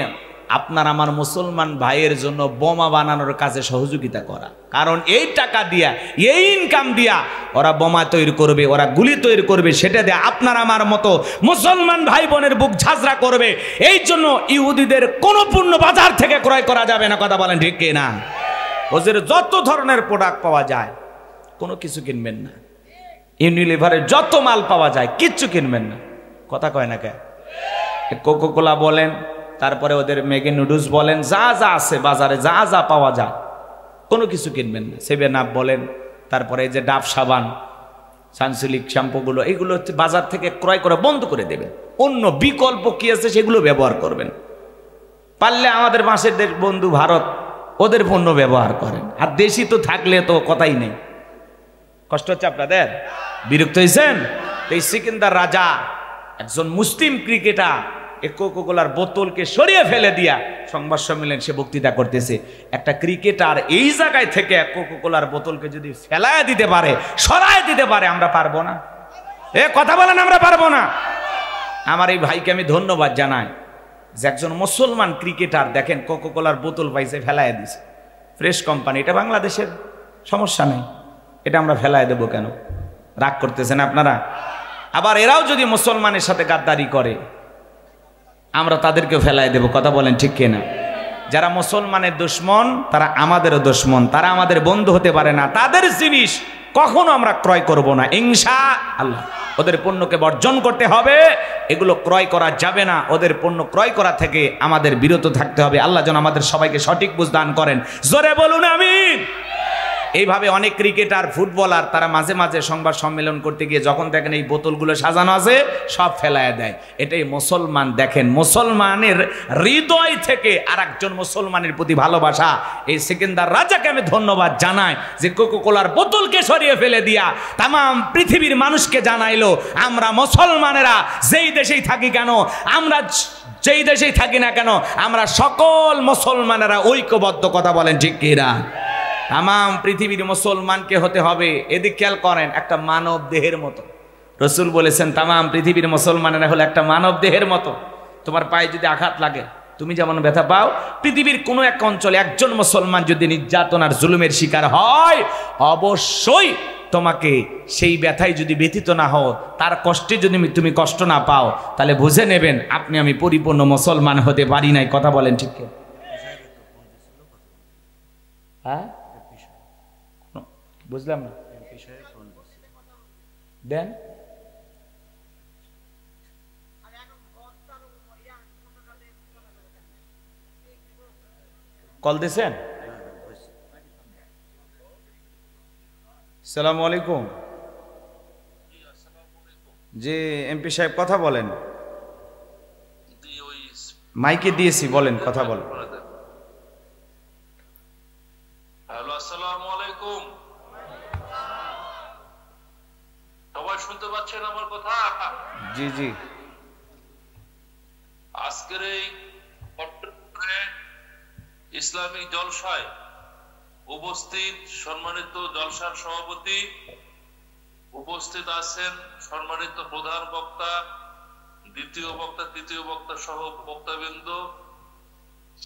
আপনার আমার মুসলমান ভাইয়ের জন্য বোমা বানানোর কাজে সহযোগিতা করা। কারণ এই টাকা দিয়া, এই ইনকাম দিয়া ওরা বোমা তৈরি করবে, ওরা গুলি তৈরি করবে, সেটা দিয়ে আপনার আমার মতো মুসলমান ভাই বোনের বুক ঝাঁঝরা করবে। এই জন্য ইহুদিদের কোনো পণ্য বাজার থেকে ক্রয় করা যাবে না, কথা বলেন ঠিক কিনা? ওদের যত ধরনের প্রোডাক্ট পাওয়া যায় কোনো কিছু কিনবেন না। ইউনিলিভারের যত মাল পাওয়া যায় কিচ্ছু কিনবেন না, কথা কয় না কে? কোকো কোলা বলেন, তারপরে ওদের ম্যাগি নুডলস বলেন, যা যা আছে বাজারে, যা যা পাওয়া যায় কোনো কিছু কিনবেন না। 7 আপ বলেন, তারপরে এই যে ডাব সাবান, সানসিলিক শ্যাম্পুগুলো, এগুলো বাজার থেকে ক্রয় করে বন্ধ করে দেবেন। অন্য বিকল্প কি আছে সেগুলো ব্যবহার করবেন। পারলে আমাদের পাশের দেশ বন্ধু ভারত, ওদের পণ্য ব্যবহার করেন। আর দেশি তো থাকলে তো কথাই নেই। কষ্ট হচ্ছে আপনাদের? বিরক্ত হয়েছেন? এই সিকিন্দার রাজা একজন মুসলিম ক্রিকেটার কোকো কোলার বোতলকে সরিয়ে ফেলে দিয়া সংবাদ সম্মেলন সে বক্তৃতা করতেছে। একটা ক্রিকেটার এই জায়গায় থেকে কোকো কোলার বোতলকে যদি ফেলায় দিতে পারে, সরায় দিতে পারে, আমরা পারবো না? কথা বলেন, আমরা পারবো না? আমার এই ভাইকে আমি ধন্যবাদ জানাই যে একজন মুসলমান ক্রিকেটার দেখেন কোকো কোলার বোতল পাইছে, ফেলায় দিছে। ফ্রেশ কোম্পানি, এটা বাংলাদেশের, সমস্যা নেই, এটা আমরা ফেলায় দেবো কেন? রাগ করতেছেন আপনারা? আবার এরাও যদি মুসলমানের সাথে গাদ্দারি করে আমরা তাদেরকে ফেলাই দেব, কথা বলেন ঠিক কিনা? যারা মুসলমানের দুশমন তারা আমাদেরও দুশমন, তারা আমাদের বন্ধু হতে পারে না। তাদের জিনিস কখনো আমরা ক্রয় করব না ইনশাআল্লাহ। ওদের পণ্যকে বর্জন করতে হবে, এগুলো ক্রয় করা যাবে না। ওদের পণ্য ক্রয় করা থেকে আমাদের বিরত থাকতে হবে। আল্লাহ যেন আমাদের সবাইকে সঠিক বুঝ দান করেন, জোরে বলুন আমিন। এইভাবে অনেক ক্রিকেটার, ফুটবলার তারা মাঝে মাঝে সংবাদ সম্মেলন করতে গিয়ে যখন দেখেন এই বোতলগুলো সাজানো আছে সব ফেলায় দেয়। এটাই মুসলমান। দেখেন মুসলমানের হৃদয় থেকে আর একজন মুসলমানের প্রতি ভালোবাসা। এই সিকিন্দার রাজাকে আমি ধন্যবাদ জানাই যে কোকো কোলার বোতলকে সরিয়ে ফেলে দিয়া তাম পৃথিবীর মানুষকে জানাইলো আমরা মুসলমানেরা যেই দেশেই থাকি কেন, আমরা যেই দেশেই থাকি না কেন, আমরা সকল মুসলমানেরা ঐক্যবদ্ধ, কথা বলেন ঠিক কিনা? তাম পৃথিবীর মুসলমানকে হতে হবে, এদিক খেয়াল করেন, একটা মানব দেহের মতো। রসুল বলেছেন তাম পৃথিবীর মুসলমানেরা হলো একটা মানব দেহের মতো। তোমার পায়ে যদি আঘাত লাগে তুমি যেমন ব্যথা পাও, পৃথিবীর কোনো এক অঞ্চলে একজন মুসলমান যদি নির্যাতন আর জুলুমের শিকার হয় অবশ্যই তোমাকে সেই ব্যথায় যদি ব্যথিত না হও, তার কষ্টে যদি তুমি কষ্ট না পাও, তাহলে বুঝে নেবেন আপনি আমি পরিপূর্ণ মুসলমান হতে পারি নাই, কথা বলেন ঠিক? হ্যাঁ, বুঝলাম না, দেন কল দিয়েছেন? আসসালামু আলাইকুম। জি এমপি সাহেব কথা বলেন। মাইকে দিয়েছি, বলেন, কথা বলেন। হ্যালো, আসসালামু কথা। জি জি। আজকের এই ইসলামিক জলসায় উপস্থিত সম্মানিত জলসার সভাপতি, উপস্থিত আছেন সম্মানিত প্রধান বক্তা, দ্বিতীয় বক্তা, তৃতীয় বক্তা সহ বক্তাবৃন্দ,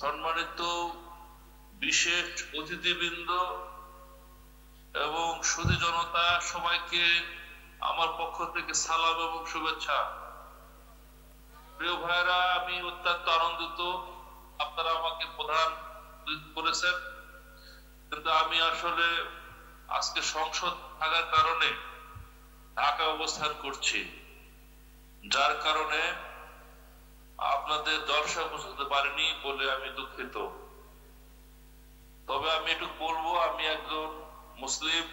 সম্মানিত বিশেষ অতিথিবৃন্দ এবং সুধী জনতা, সবাইকে আমার পক্ষ থেকে সালাম এবং শুভেচ্ছা। প্রিয় ভাইরা, আমি অত্যন্ত আনন্দিত আপনারা আমাকে প্রধান করেছেন, কিন্তু আমি আসলে আজকে সংসদ থাকার কারণে ঢাকা অবস্থান করছি, যার কারণে আপনাদের জলসা বুঝতে পারিনি বলে আমি দুঃখিত। তবে আমি একটু বলবো, আমি একজন মুসলিম,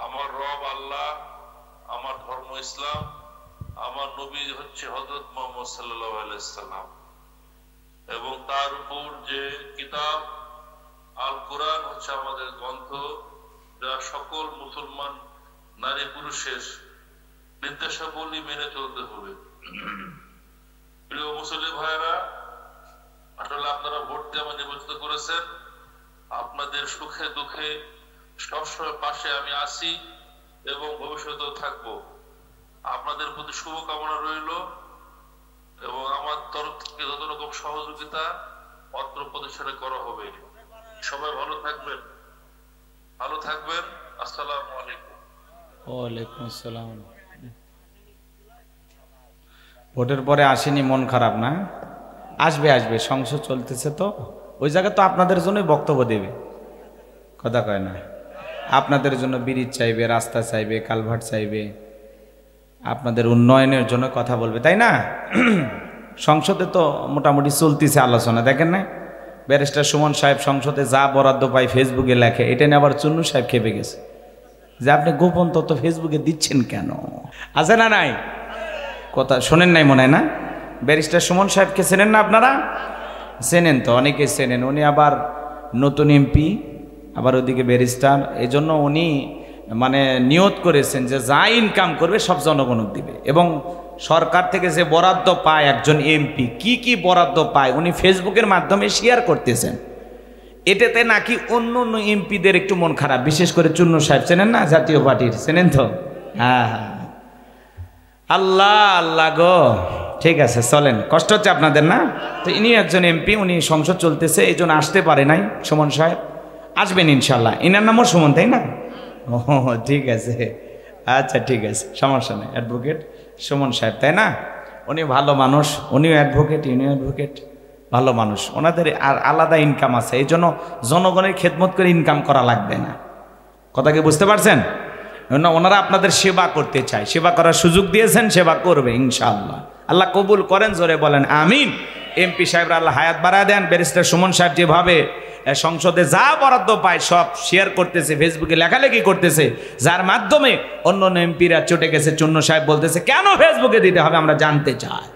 আমার রব আল্লাহ, আমার ধর্ম ইসলাম, আমার নবী হচ্ছে হযরত মুহাম্মদ সাল্লাল্লাহু আলাইহি সাল্লাম, এবং তার উপর যে কিতাব আল কোরআন হচ্ছে আমাদের গ্রন্থ, যা সকল মুসলমান নারী পুরুষের নির্দেশাবলী মেনে চলতে হবে। প্রিয় মুসলিম ভাইরা, আসলে আপনারা ভোট দিয়ে আমাকে নির্বাচিত করেছেন, আপনাদের সুখে দুঃখে সবসময় পাশে আমি আছি এবং ভবিষ্যতেও থাকবো। আপনাদের প্রতি শুভকামনা রইল এবং আমার তরফ থেকে যত রকম সহযোগিতা অত্র প্রতিষ্ঠানে করা হবে। সবাই ভালো থাকবেন, ভালো থাকবেন। আসসালামু আলাইকুম। ওয়ালাইকুম আসসালাম। ভোটের পরে আসেনি, মন খারাপ না? আসবে আসবে, সংসদ চলতেছে তো, ওই জায়গায় তো আপনাদের জন্যই বক্তব্য দেবে, কথা কয় না? আপনাদের জন্য ব্রিজ চাইবে, রাস্তা চাইবে, কালভার্ট চাইবে, আপনাদের উন্নয়নের জন্য কথা বলবে, তাই না? সংসদে তো মোটামুটি চলতেছে আলোচনা, দেখেন না? ব্যারিস্টার সুমন সাহেব সংসদে যা বরাদ্দ পায় ফেসবুকে লেখে, এটা নিয়ে আবার চুন্নু সাহেব খেপে গেছে যে আপনি গোপন তথ্য ফেসবুকে দিচ্ছেন কেন? আছে না নাই? কথা শোনেন নাই মনে হয় না? ব্যারিস্টার সুমন সাহেবকে চেনেন না আপনারা? চেনেন তো, অনেকে চেনেন। উনি আবার নতুন এমপি, আবার ওদিকে ব্যারিস্টার, এই জন্য উনি মানে নিয়ত করেছেন যে যা ইনকাম করবে সব জনগণ দিবে, এবং সরকার থেকে যে বরাদ্দ পায় একজন এমপি, কি কি বরাদ্দ পায় উনি ফেসবুকের মাধ্যমে শেয়ার করতেছেন। এটাতে নাকি অন্য অন্য এমপিদের একটু মন খারাপ, বিশেষ করে চুন্নু সাহেব, চেনেন না? জাতীয় পার্টির, চেনেন তো? হ্যাঁ হ্যাঁ। আল্লাহ আল্লাহ গো, ঠিক আছে চলেন, কষ্ট হচ্ছে আপনাদের না? তো ইনি একজন এমপি, উনি সংসদ চলতেছে এই জন্য আসতে পারে নাই। সুমন সাহেব আসবেন ইনশাল্লাহ। ইনার নামও সুমন, তাই না? ও ঠিক আছে, আচ্ছা ঠিক আছে, সমস্যা নেই। অ্যাডভোকেট সুমন সাহেব, তাই না? উনি ভালো মানুষ, উনিও অ্যাডভোকেট, ইনিও অ্যাডভোকেট, ভালো মানুষ। ওনাদের আর আলাদা ইনকাম আছে, এই জন্য জনগণের খেদমত করে ইনকাম করা লাগবে না। কথা কি বুঝতে পারছেন? ওনারা আপনাদের সেবা করতে চায়, সেবা করার সুযোগ দিয়েছেন, সেবা করবে ইনশাআল্লাহ। আল্লাহ কবুল করেন, জোরে বলেন আমিন। এমপি সাহেবরা আল্লাহ হায়াত বাড়ায় দেন। ব্যারিস্টার সুমন সাহেব যেভাবে সংসদে যা বরাদ্দ পায় সব শেয়ার করতেছে, ফেসবুকে লেখালেখি করতেছে, যার মাধ্যমে অন্য অন্য এমপিরা চটে গেছে। চুন্নু সাহেব বলতেছে কেন ফেসবুকে দিতে হবে, আমরা জানতে চাই।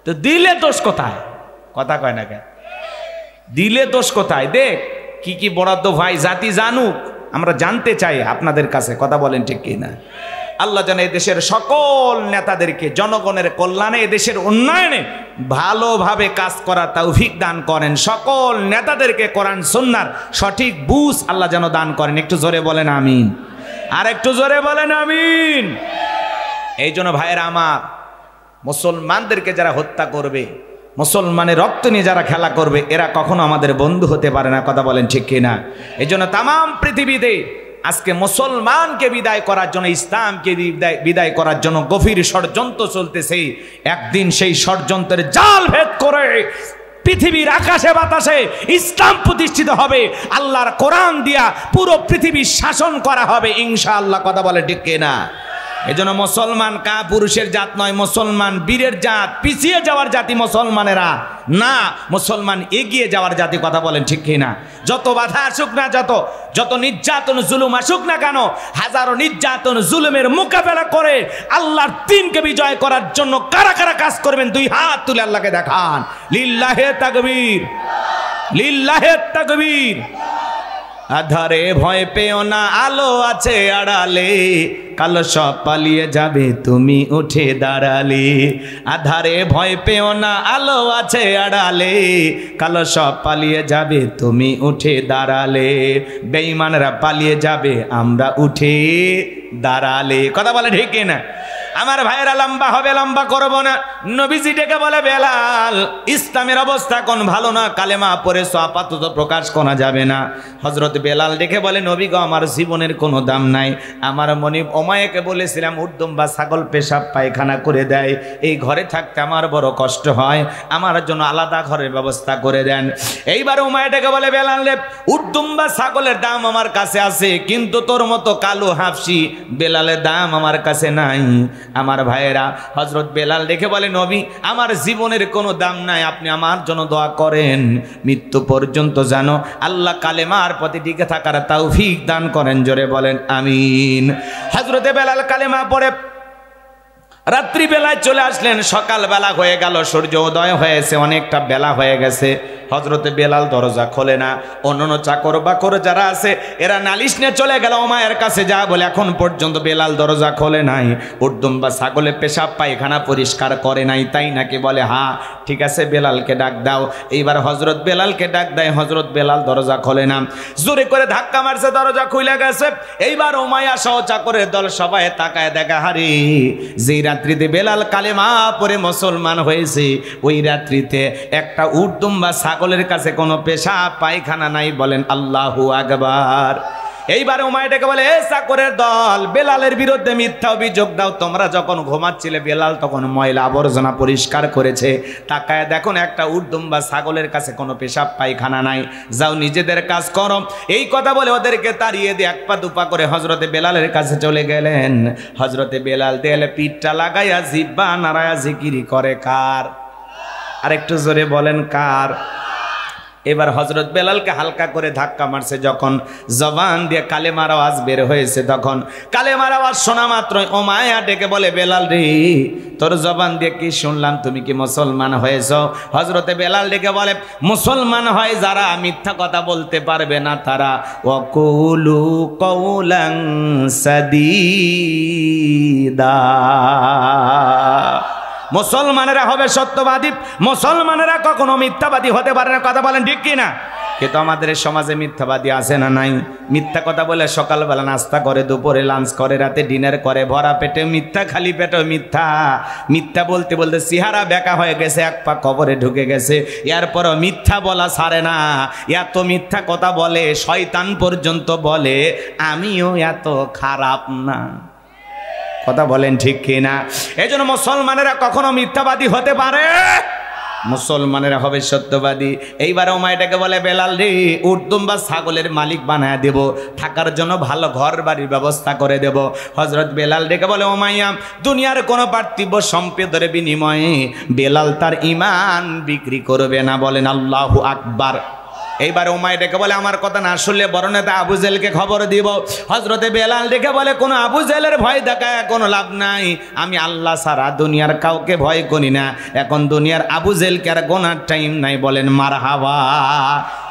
তো দিলে দোষ কোথায়? কথা কয় না কেন? দিলে দোষ কোথায়? দেখ কি কি বরাদ্দ ভাই, জাতি জানুক, আমরা জানতে চাই আপনাদের কাছে, কথা বলেন ঠিক কিনা? আল্লাহ যেন এই দেশের সকল নেতাদেরকে জনগণের কল্যাণে, এদেশের উন্নয়নে ভালোভাবে কাজ করার তৌফিক দান করেন। সকল নেতাদেরকে কোরআন সুন্নাহর সঠিক বুঝ আল্লাহ যেন দান করেন। একটু জোরে বলেন আমিন, আর একটু জোরে বলেন আমিন। এই জন্য ভাইয়েরা আমার, মুসলমানদেরকে যারা হত্যা করবে, মুসলমানের রক্ত নিয়ে যারা খেলা করবে, এরা কখনো আমাদের বন্ধু হতে পারে না, কথা বলেন ঠিক কিনা? এই জন্য তামাম পৃথিবীতে আজকে মুসলমানকে বিদায় করার জন্য, ইসলামকে বিদায় করার জন্য গভীর ষড়যন্ত্র চলতেছে। একদিন সেই ষড়যন্ত্রের জাল ভেদ করে পৃথিবীর আকাশে বাতাসে ইসলাম প্রতিষ্ঠিত হবে, আল্লাহর কোরআন দিয়া পুরো পৃথিবী শাসন করা হবে ইনশাআল্লাহ, কথা বলে ঠিক কিনা? এই জন্য মুসলমান কা পুরুষের জাত নয়, মুসলমান বীরের জাত, পিছিয়ে যাওয়ার জাতি মুসলমানেরা না, মুসলমান এগিয়ে যাওয়ার জাতি, কথা বলেন ঠিক কিনা? যত বাধা আসুক না, যত নির্যাতন জুলুম আসুক না কেন, হাজারো নির্যাতন জুলুমের মোকাবেলা করে আল্লাহর দ্বীনকে বিজয় করার জন্য কারা কারা কাজ করবেন, দুই হাত তুলে আল্লাহকে দেখান। লিল্লাহে তাকবীর, লিল্লাহে তাকবীর। আধারে ভয় পেও না, আলো আছে আড়ালে, কালো সব পালিয়ে যাবে তুমি উঠে দাঁড়ালে। আধারে ভয় পেও না, আলো আছে আড়ালে, কালো সব পালিয়ে যাবে তুমি উঠে দাঁড়ালে। বেঈমানরা পালিয়ে যাবে আমরা উঠে দাঁড়ালে। কথা বলে ঠিক না? আমার ভাইয়েরা লম্বা হবে, লম্বা করব না। নবীজি ডেকে বলে, বেলাল ইসলামের অবস্থা কোন ভালো না, কালেমা পড়ে আপাতত প্রকাশ করা যাবে না। হযরত বেলাল ডেকে বলে, নবী গো আমার জীবনের কোনো দাম নাই। আমার মনিব ওমায়াকে বলেছিলাম উর্দম বা ছাগল পেশাব পায়খানা করে দেয়, এই ঘরে থাকতে আমার বড় কষ্ট হয়, আমার জন্য আলাদা ঘরের ব্যবস্থা করে দেন। এইবার ওমায়া ডেকে বলে, বেলাল রে উর্দম বা ছাগলের দাম আমার কাছে আছে, কিন্তু তোর মতো কালো হাফসি বেলালের দাম আমার কাছে নাই। আমার ভাইয়েরা হযরত বেলাল দেখে বলে, নবী আমার জীবনের কোনো দাম নাই, আপনি আমার জন্য দোয়া করেন, মৃত্যু পর্যন্ত জানো আল্লাহ কালেমার প্রতি টিকে থাকার তৌফিক দান করেন। জোরে বলেন আমিন। হযরতে বেলাল কালেমা পড়ে রাত্রি বেলায় চলে আসলেন। সকাল বেলা হয়ে গেল, সূর্য উদয় হয়েছে, অনেকটা বেলা হয়ে গেছে। হযরতে বেলাল দরজা খোলে না। অন্যান্য চাকর বাকর যারা আছে এরা নালিশ নিয়ে চলে গেল ওমায়ের কাছে, যা বলে এখন পর্যন্ত বেলাল দরজা খোলে নাই, উর্দম বা ছাগলে পেশাব পায়খানা পরিষ্কার করে নাই, তাই নাকি? বলে হ্যাঁ, ঠিক আছে বেলালকে ডাক দাও। এইবার হযরত বেলালকে ডাক দেয়, হযরত বেলাল দরজা খোলে না, জোরে করে ধাক্কা মারছে, দরজা খুলে গেছে। এইবার ওমায়া সহ চাকরের দল সবাই তাকায় দেখা, হারে যেই রাত্রিতে বেলাল কালেমা পড়ে মুসলমান হয়েছে, ওই রাত্রিতে একটা উর্দম বা ছাগলের কাছে কোনো পেশাব পায়খানা নাই। বলেন আল্লাহু আকবার। এইবার উমাইয়া ডেকে বলে, এ চাকরের দল, বেলালের বিরুদ্ধে মিথ্যা অভিযোগ দাও। তোমরা যখন ঘুমাচ্ছিলে বেলাল তখন ময়লা আবর্জনা পরিষ্কার করেছে, তাকায় দেখুন একটা উর্দম বা ছাগলের কাছে কোনো পেশাব পায়খানা নাই, যাও নিজেদের কাজ করো। এই কথা বলে ওদেরকে তাড়িয়ে দিয়ে এক পা দুপা করে হযরতে বেলালের কাছে চলে গেলেন। হযরতে বেলাল দেয়ালে পিঠটা লাগাইয়া জিহ্বা নাড়ায়া জিকিরি করে কার? আরেকটু জোরে বলেন কার? এবার হযরত বেলালকে হালকা করে ধাক্কা মারছে, যখন জবান দিয়ে কালেমার আওয়াজ বের হয়েছে, তখন কালেমার আওয়াজ শোনা মাত্রই ওমায়া ডেকে বলে, বেলাল রে তোর জবান দিয়ে কি শুনলাম, তুমি কি মুসলমান হয়েছো? হযরতে বেলাল ডেকে বলে, মুসলমান হয় যারা মিথ্যা কথা বলতে পারবে না তারা। ওয়াকুলু কওলান সাদীদা। মুসলমানেরা হবে সত্যবাদী, মুসলমানেরা কখনো মিথ্যাবাদী হতে পারে না। কথা বলেন ঠিক কিনা? কিন্তু আমাদের সমাজে মিথ্যাবাদী আছে না নাই? মিথ্যা কথা বলে সকালবেলা নাস্তা করে, দুপুরে লাঞ্চ করে, রাতে ডিনার করে, ভরা পেটে মিথ্যা, খালি পেটে মিথ্যা। মিথ্যা বলতে বলতে চেহারা বেঁকা হয়ে গেছে, এক পা কবরে ঢুকে গেছে। এরপরও মিথ্যা বলা ছাড়ে না, এত মিথ্যা কথা বলে শয়তান পর্যন্ত বলে আমিও এত খারাপ না। কথা বলেন ঠিক কিনা? এই জন্য মুসলমানেরা কখনো মিথ্যাবাদী হতে পারে, মুসলমানেরা হবে সত্যবাদী। এইবার ওমাইটাকে বলে, বেলাল রে উর্দম বা ছাগলের মালিক বানায় দেব, থাকার জন্য ভালো ঘর বাড়ির ব্যবস্থা করে দেব। হযরত বেলাল ডেকে বলে, ওমাইয়া দুনিয়ার কোনো পার্থিব সম্পদের বিনিময়ে বেলাল তার ঈমান বিক্রি করবে না। বলেন আল্লাহু আকবার। এইবার উমাইয়া ডেকে বলে, আমার কথা না শুনলে বড় নেতা আবু জেলকে খবর দিব। হযরতে বেলাল ডেকে বলে, কোনো আবু জেলের ভয় দেখায় কোনো লাভ নাই, আমি আল্লাহ ছাড়া দুনিয়ার কাউকে ভয় করি না, এখন দুনিয়ার আবু জেলকে আর গোনার টাইম নাই। বলেন মারহাবা।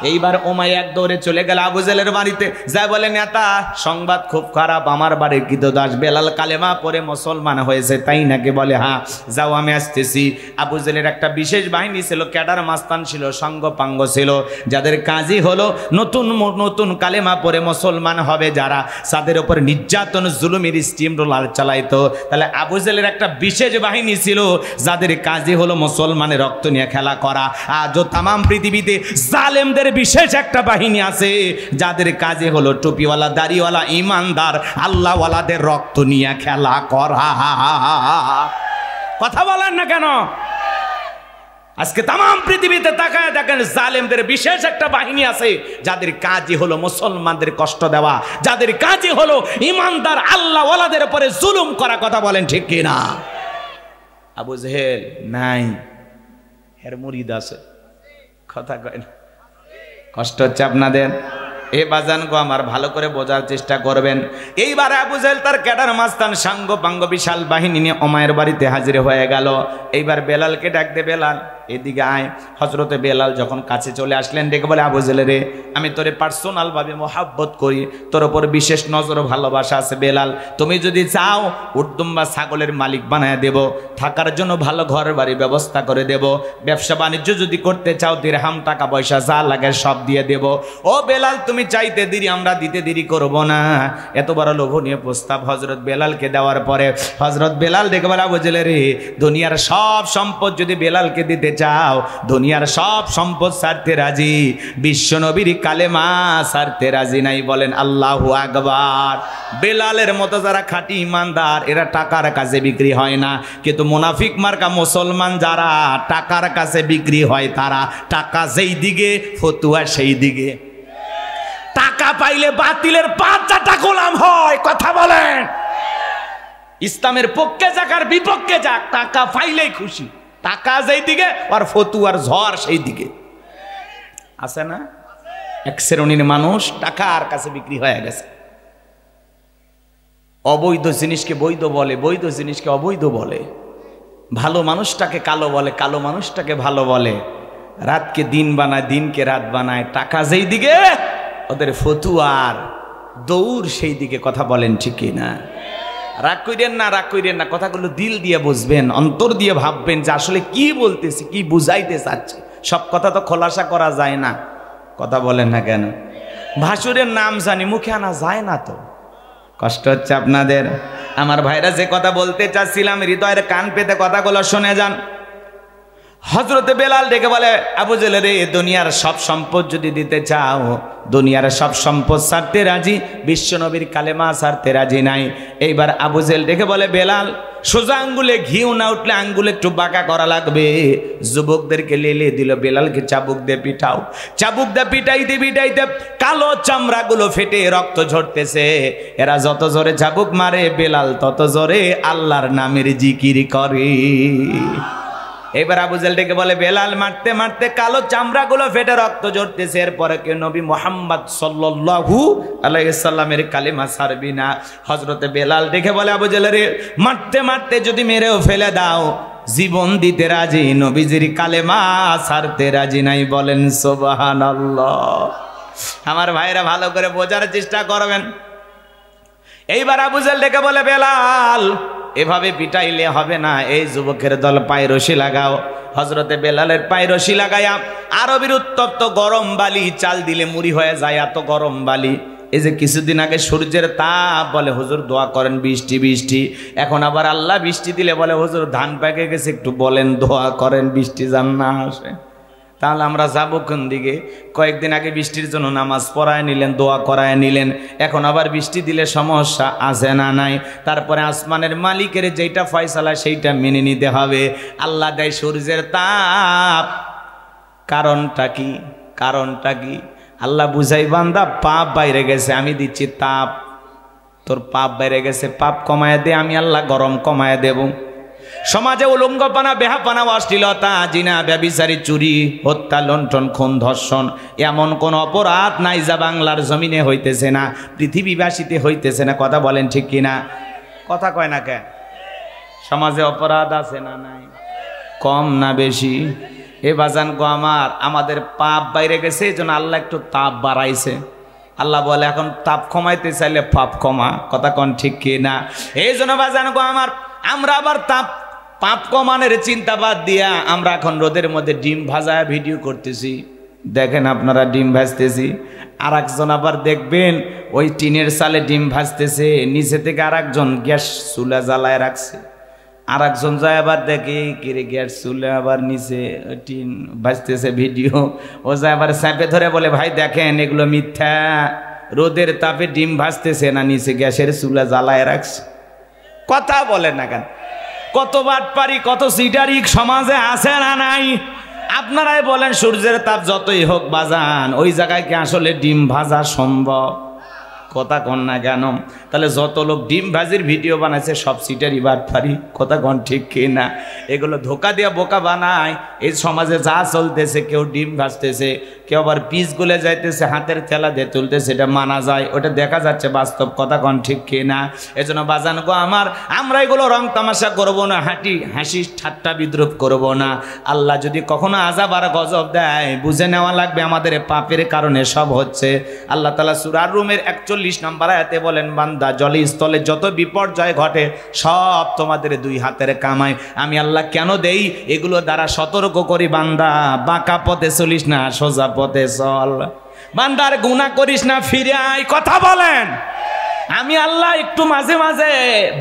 এইবার উমাইয়া এক দৌড়ে চলে গেল আবু জেলের বাড়িতে, যা বলে, নেতা সংবাদ খুব খারাপ, আমার বাড়ির কৃতদাস বেলাল কালেমা পড়ে মুসলমান হয়েছে, তাই নাকি? বলে হ্যাঁ, যাও আমি আসতেছি। আবু জেলের একটা বিশেষ বাহিনী ছিল, ক্যাডার মাস্তান ছিল, সঙ্গপাঙ্গ ছিল, যাদের কাজই হলো নতুন নতুন কালেমা পড়ে মুসলমান হবে যারা, তাদের উপর নির্যাতন জুলুমের স্টিম রোলার চালাইতো। তাহলে আবু জেলের একটা বিশেষ বাহিনী ছিল, যাদের কাজই হলো মুসলমানের রক্ত নিয়ে খেলা করা। আজও তামাম পৃথিবীতে জালেমদের বিশেষ একটা বাহিনী আছে, যাদের কাজে হলো টুপিওয়ালা, দাড়িওয়ালা, ইমানদার, আল্লাহওয়ালাদের রক্ত নিয়ে খেলা করা। কথা বলেন না কেন? আজকে তামাম পৃথিবীতে তাকায় দেখেন, জালেমদের বিশেষ একটা বাহিনী আছে, যাদের কাজই হলো মুসলমানদের কষ্ট দেওয়া, যাদের কাজই হলো ইমানদার আল্লাহওয়ালাদের উপরে জুলুম করা। কথা বলেন ঠিক কিনা? আবু জেহেল নাই, এর মুরিদ আছে। কথা কয় না? কষ্ট হচ্ছে আপনাদের? এ বাজান গো আমার, ভালো করে বোঝার চেষ্টা করবেন। এইবার আবু জেহেল তার ক্যাডার মাস্তান সাঙ্গ পাঙ্গ বিশাল বাহিনী নিয়ে ওমায়ের বাড়িতে হাজির হয়ে গেল। এইবার বেলালকে ডাক দে, বেলাল এদিকে আয়। হযরতে বেলাল যখন কাছে চলে আসলেন ডেকে বলে, আবু জেহেল রে, আমি তোরে পার্সোনাল ভাবে মোহাব্বত করি, তোর উপর বিশেষ নজর ভালোবাসা আছে বেলাল। তুমি যদি চাও উটদুম্বা ছাগলের মালিক বানায় দেব, থাকার জন্য ভালো ঘর বাড়ি ব্যবস্থা করে দেব, ব্যবসা বাণিজ্য যদি করতে চাও দিরহাম টাকা পয়সা যা লাগে সব দিয়ে দেব। ও বেলাল, তুমি চাইতে দেরি, আমরা দিতে দেরি করব না। এত বড় লোভনীয় প্রস্তাব হযরত বেলালকে দেওয়ার পরে হযরত বেলাল ডেকে বলে, আবু জেহেল রে, দুনিয়ার সব সম্পদ যদি বেলালকে দিতে চাও, দুনিয়ার সব সম্পদ ছাড়তে রাজি, বিশ্বনবীর কালেমা ছাড়তে রাজি নাই। বলেন আল্লাহু আকবার। বেলালের মতো যারা খাঁটি ইমানদার এরা টাকার কাছে বিক্রি হয় না, কিন্তু মুনাফিক মার্কা মুসলমান যারা টাকার কাছে বিক্রি হয়, তারা টাকা যেই দিকে ফতুয়া সেই দিকে। টাকা পাইলে বাতিলের 5টা গোলাম হয়। কথা বলেন, ইসলামের পক্ষে যাক আর বিপক্ষে যাক, টাকা পাইলেই খুশি। টাকা যেই দিকে আর ফতুয়ার ঝড় সেই দিকে। আছে না এক শ্রেণীর মানুষ টাকার কাছে বিক্রি হয়ে গেছে। অবৈধ জিনিসকে বৈধ বলে, বৈধ জিনিসকে অবৈধ বলে, ভালো মানুষটাকে কালো বলে, কালো মানুষটাকে ভালো বলে, রাতকে দিন বানায়, দিনকে রাত বানায়। টাকা যেই দিকে ওদের ফতুয়ার দৌড় সেই দিকে। কথা বলেন ঠিক না? রাগ কইরেন না, রাগ কইরেন না, কথাগুলো দিল দিয়ে বুঝবেন, অন্তর দিয়ে ভাববেন যে আসলে কি বলতেছি, কি বুঝাইতে চাচ্ছি। সব কথা তো খোলাসা করা যায় না। কথা বলেন না কেন? ভাসুরের নাম জানি, মুখে আনা যায় না তো। কষ্ট হচ্ছে আপনাদের? আমার ভাইরা, যে কথা বলতে চাচ্ছিলাম হৃদয়ের কান পেতে কথাগুলো শুনে যান। হযরতে বেলাল ডেকে বলে, আবু জেহেল রে, দুনিয়ার সব সম্পদ যদি দিতে চাও, দুনিয়ার সব সম্পদ ছাড়তে রাজি, বিশ্বনবীর কালেমা ছাড়তে রাজি নাই। এইবার আবু জেহেল ডেকে বলে, বেলাল, সোজা আঙ্গুলে ঘিউ না উঠলে আঙ্গুলে একটু বাঁকা করা লাগবে। যুবকদেরকে লেলে দিল, বেলালকে চাবুক দিয়ে পিটাও। চাবুক দিয়ে পিটাইতে পিটাইতে কালো চামড়াগুলো ফেটে রক্ত ঝরতেছে। এরা যত জোরে চাবুক মারে, বেলাল তত জোরে আল্লাহর নামের জিকির করে। এবার আবু জেহেল ডেকে বলে, বেলাল, মারতে মারতে কালো চামড়াগুলো ফেটে রক্ত ঝরতেছে, এরপরে কেউ নবী মুহাম্মদ সাল্লাল্লাহু আলাইহি সাল্লামের কালেমা ছাড়বি না। হযরতে বেলাল ডেকে বলে, আবু জেহেল রে, মারতে মারতে যদি মেরেও ফেলে দাও, জীবন দিতে রাজি, নবীজির কালেমা ছাড়তে রাজি নাই। বলেন সুবহানাল্লাহ। আমার ভাইরা ভালো করে বোঝার চেষ্টা করবেন। এইবার আবু জেহেল ডেকে বলে, বেলাল, এভাবে পিটাইলে হবে না, এই যুবকের দল পায়ে রশি লাগাও। হযরতে বেলালের পায়ে রশি লাগাইয়া আরবের উত্তপ্ত গরম বালি, চাল দিলে মুড়ি হয়ে যায় এত গরম বালি। এই যে কিছুদিন আগে সূর্যের তাপ, বলে হুজুর দোয়া করেন বৃষ্টি বৃষ্টি, এখন আবার আল্লাহ বৃষ্টি দিলে বলে হুজুর ধান পেকে গেছে, একটু বলেন দোয়া করেন বৃষ্টি যেন না আসে। তাহলে আমরা যাবো কোন দিকে? কয়েকদিন আগে বৃষ্টির জন্য নামাজ পড়ায় নিলেন, দোয়া করায় নিলেন, এখন আবার বৃষ্টি দিলে সমস্যা আছে না নাই? তারপরে আসমানের মালিকের যেটা ফয়সালা সেইটা মেনে নিতে হবে। আল্লাহ দেয় সূর্যের তাপ, কারণটা কি? কারণটা কি? আল্লাহ বুঝাই, বান্দা পাপ বাইরে গেছে, আমি দিচ্ছি তাপ। তোর পাপ বাইরে গেছে, পাপ কমায় দে, আমি আল্লাহ গরম কমায় দেব। সমাজে উলঙ্গপানা, বেহাপানা, অশ্লীলতা, জিনা, ব্যভিচারী, চুরি, হত্যা, লুণ্ঠন, খুন, ধর্ষণ, এমন কোন অপরাধ নাই যা বাংলার জমিনে হইতেছে না, পৃথিবীবাসীতে হইতেছে না। কথা বলেন ঠিক কিনা? কথা কয় না কেন? সমাজে অপরাধ আছে না নাই? কম না বেশি? এ বাজান গো আমার, আমাদের পাপ বাইরে গেছে, এই জন্য আল্লাহ একটু তাপ বাড়াইছে। আল্লাহ বলে এখন তাপ কমাইতে চাইলে পাপ কমা। কথা কন ঠিক কিনা? এই জন্য বাজান গো আমার, আমরা আবার পাপ কমানোর চিন্তা বাদ দিয়া আমরা এখন রোদের মধ্যে ডিম ভাজা ভিডিও করতেছি। দেখেন আপনারা ডিম ভাজতেছি, আর একজন আবার দেখবেন ওই টিনের চালে ডিম ভাজতেছে, নিচে থেকে আর একজন গ্যাস চুলা জ্বালায় রাখছে। আর একজন যায় আবার দেখে কিরে গ্যাস চুলা আবার নিচে টিন ভাজতেছে ভিডিও, ও যায় আবার চাপে ধরে বলে, ভাই দেখেন এগুলো মিথ্যা, রোদের তাপে ডিম ভাজতেছে না, নিচে গ্যাসের চুলা জ্বালায় রাখছে। কথা বলেন না কেন? কত বাটপারি, কত সিটারি সমাজে আছে না নাই? আপনারাই বলেন, সূর্যের তাপ যতই হোক বাজান, ওই জায়গায় কি আসলে ডিম ভাজা সম্ভব? কথা কন না কেন? তাহলে যত লোক ডিম ভাজির ভিডিও বানাইছে সব সিটারই বাটপারি, কথা কন ঠিক কি না? এগুলো ধোকা দিয়া বোকা বানায়। এই সমাজে যা চলতেছে, কেউ ডিম ভাজতেছে, কেউ আবার পিস গুলে যাইতেছে, হাতের থেলা দিয়ে তুলতেছে, এটা মানা যায়, ওটা দেখা যাচ্ছে বাস্তব, কথা কন ঠিক কি না? এজন্য বাজান গো আমার, আমরা এগুলো রং তামাশা করবো না, হাসি ঠাট্টা বিদ্রুপ করবো না। আল্লাহ যদি কখনো আযাব আর গজব দেয়, বুঝে নেওয়া লাগবে আমাদের পাপের কারণে সব হচ্ছে। আল্লাহ তাআলা সূরা রুমের 41 নম্বর আয়াতে বলেন, বান্দা জলে স্থলে যত বিপর্যয় ঘটে সব তোমাদের দুই হাতের কামাই। আমি আল্লাহ কেন দেই? এগুলো দ্বারা সতর্ক করি, বান্দা বাঁকা পথে চলিস না, সোজা পথে চল। বান্দার গুনাহ করিস না, ফিরে আয়, কথা বলেন। আমি আল্লাহ একটু মাঝে মাঝে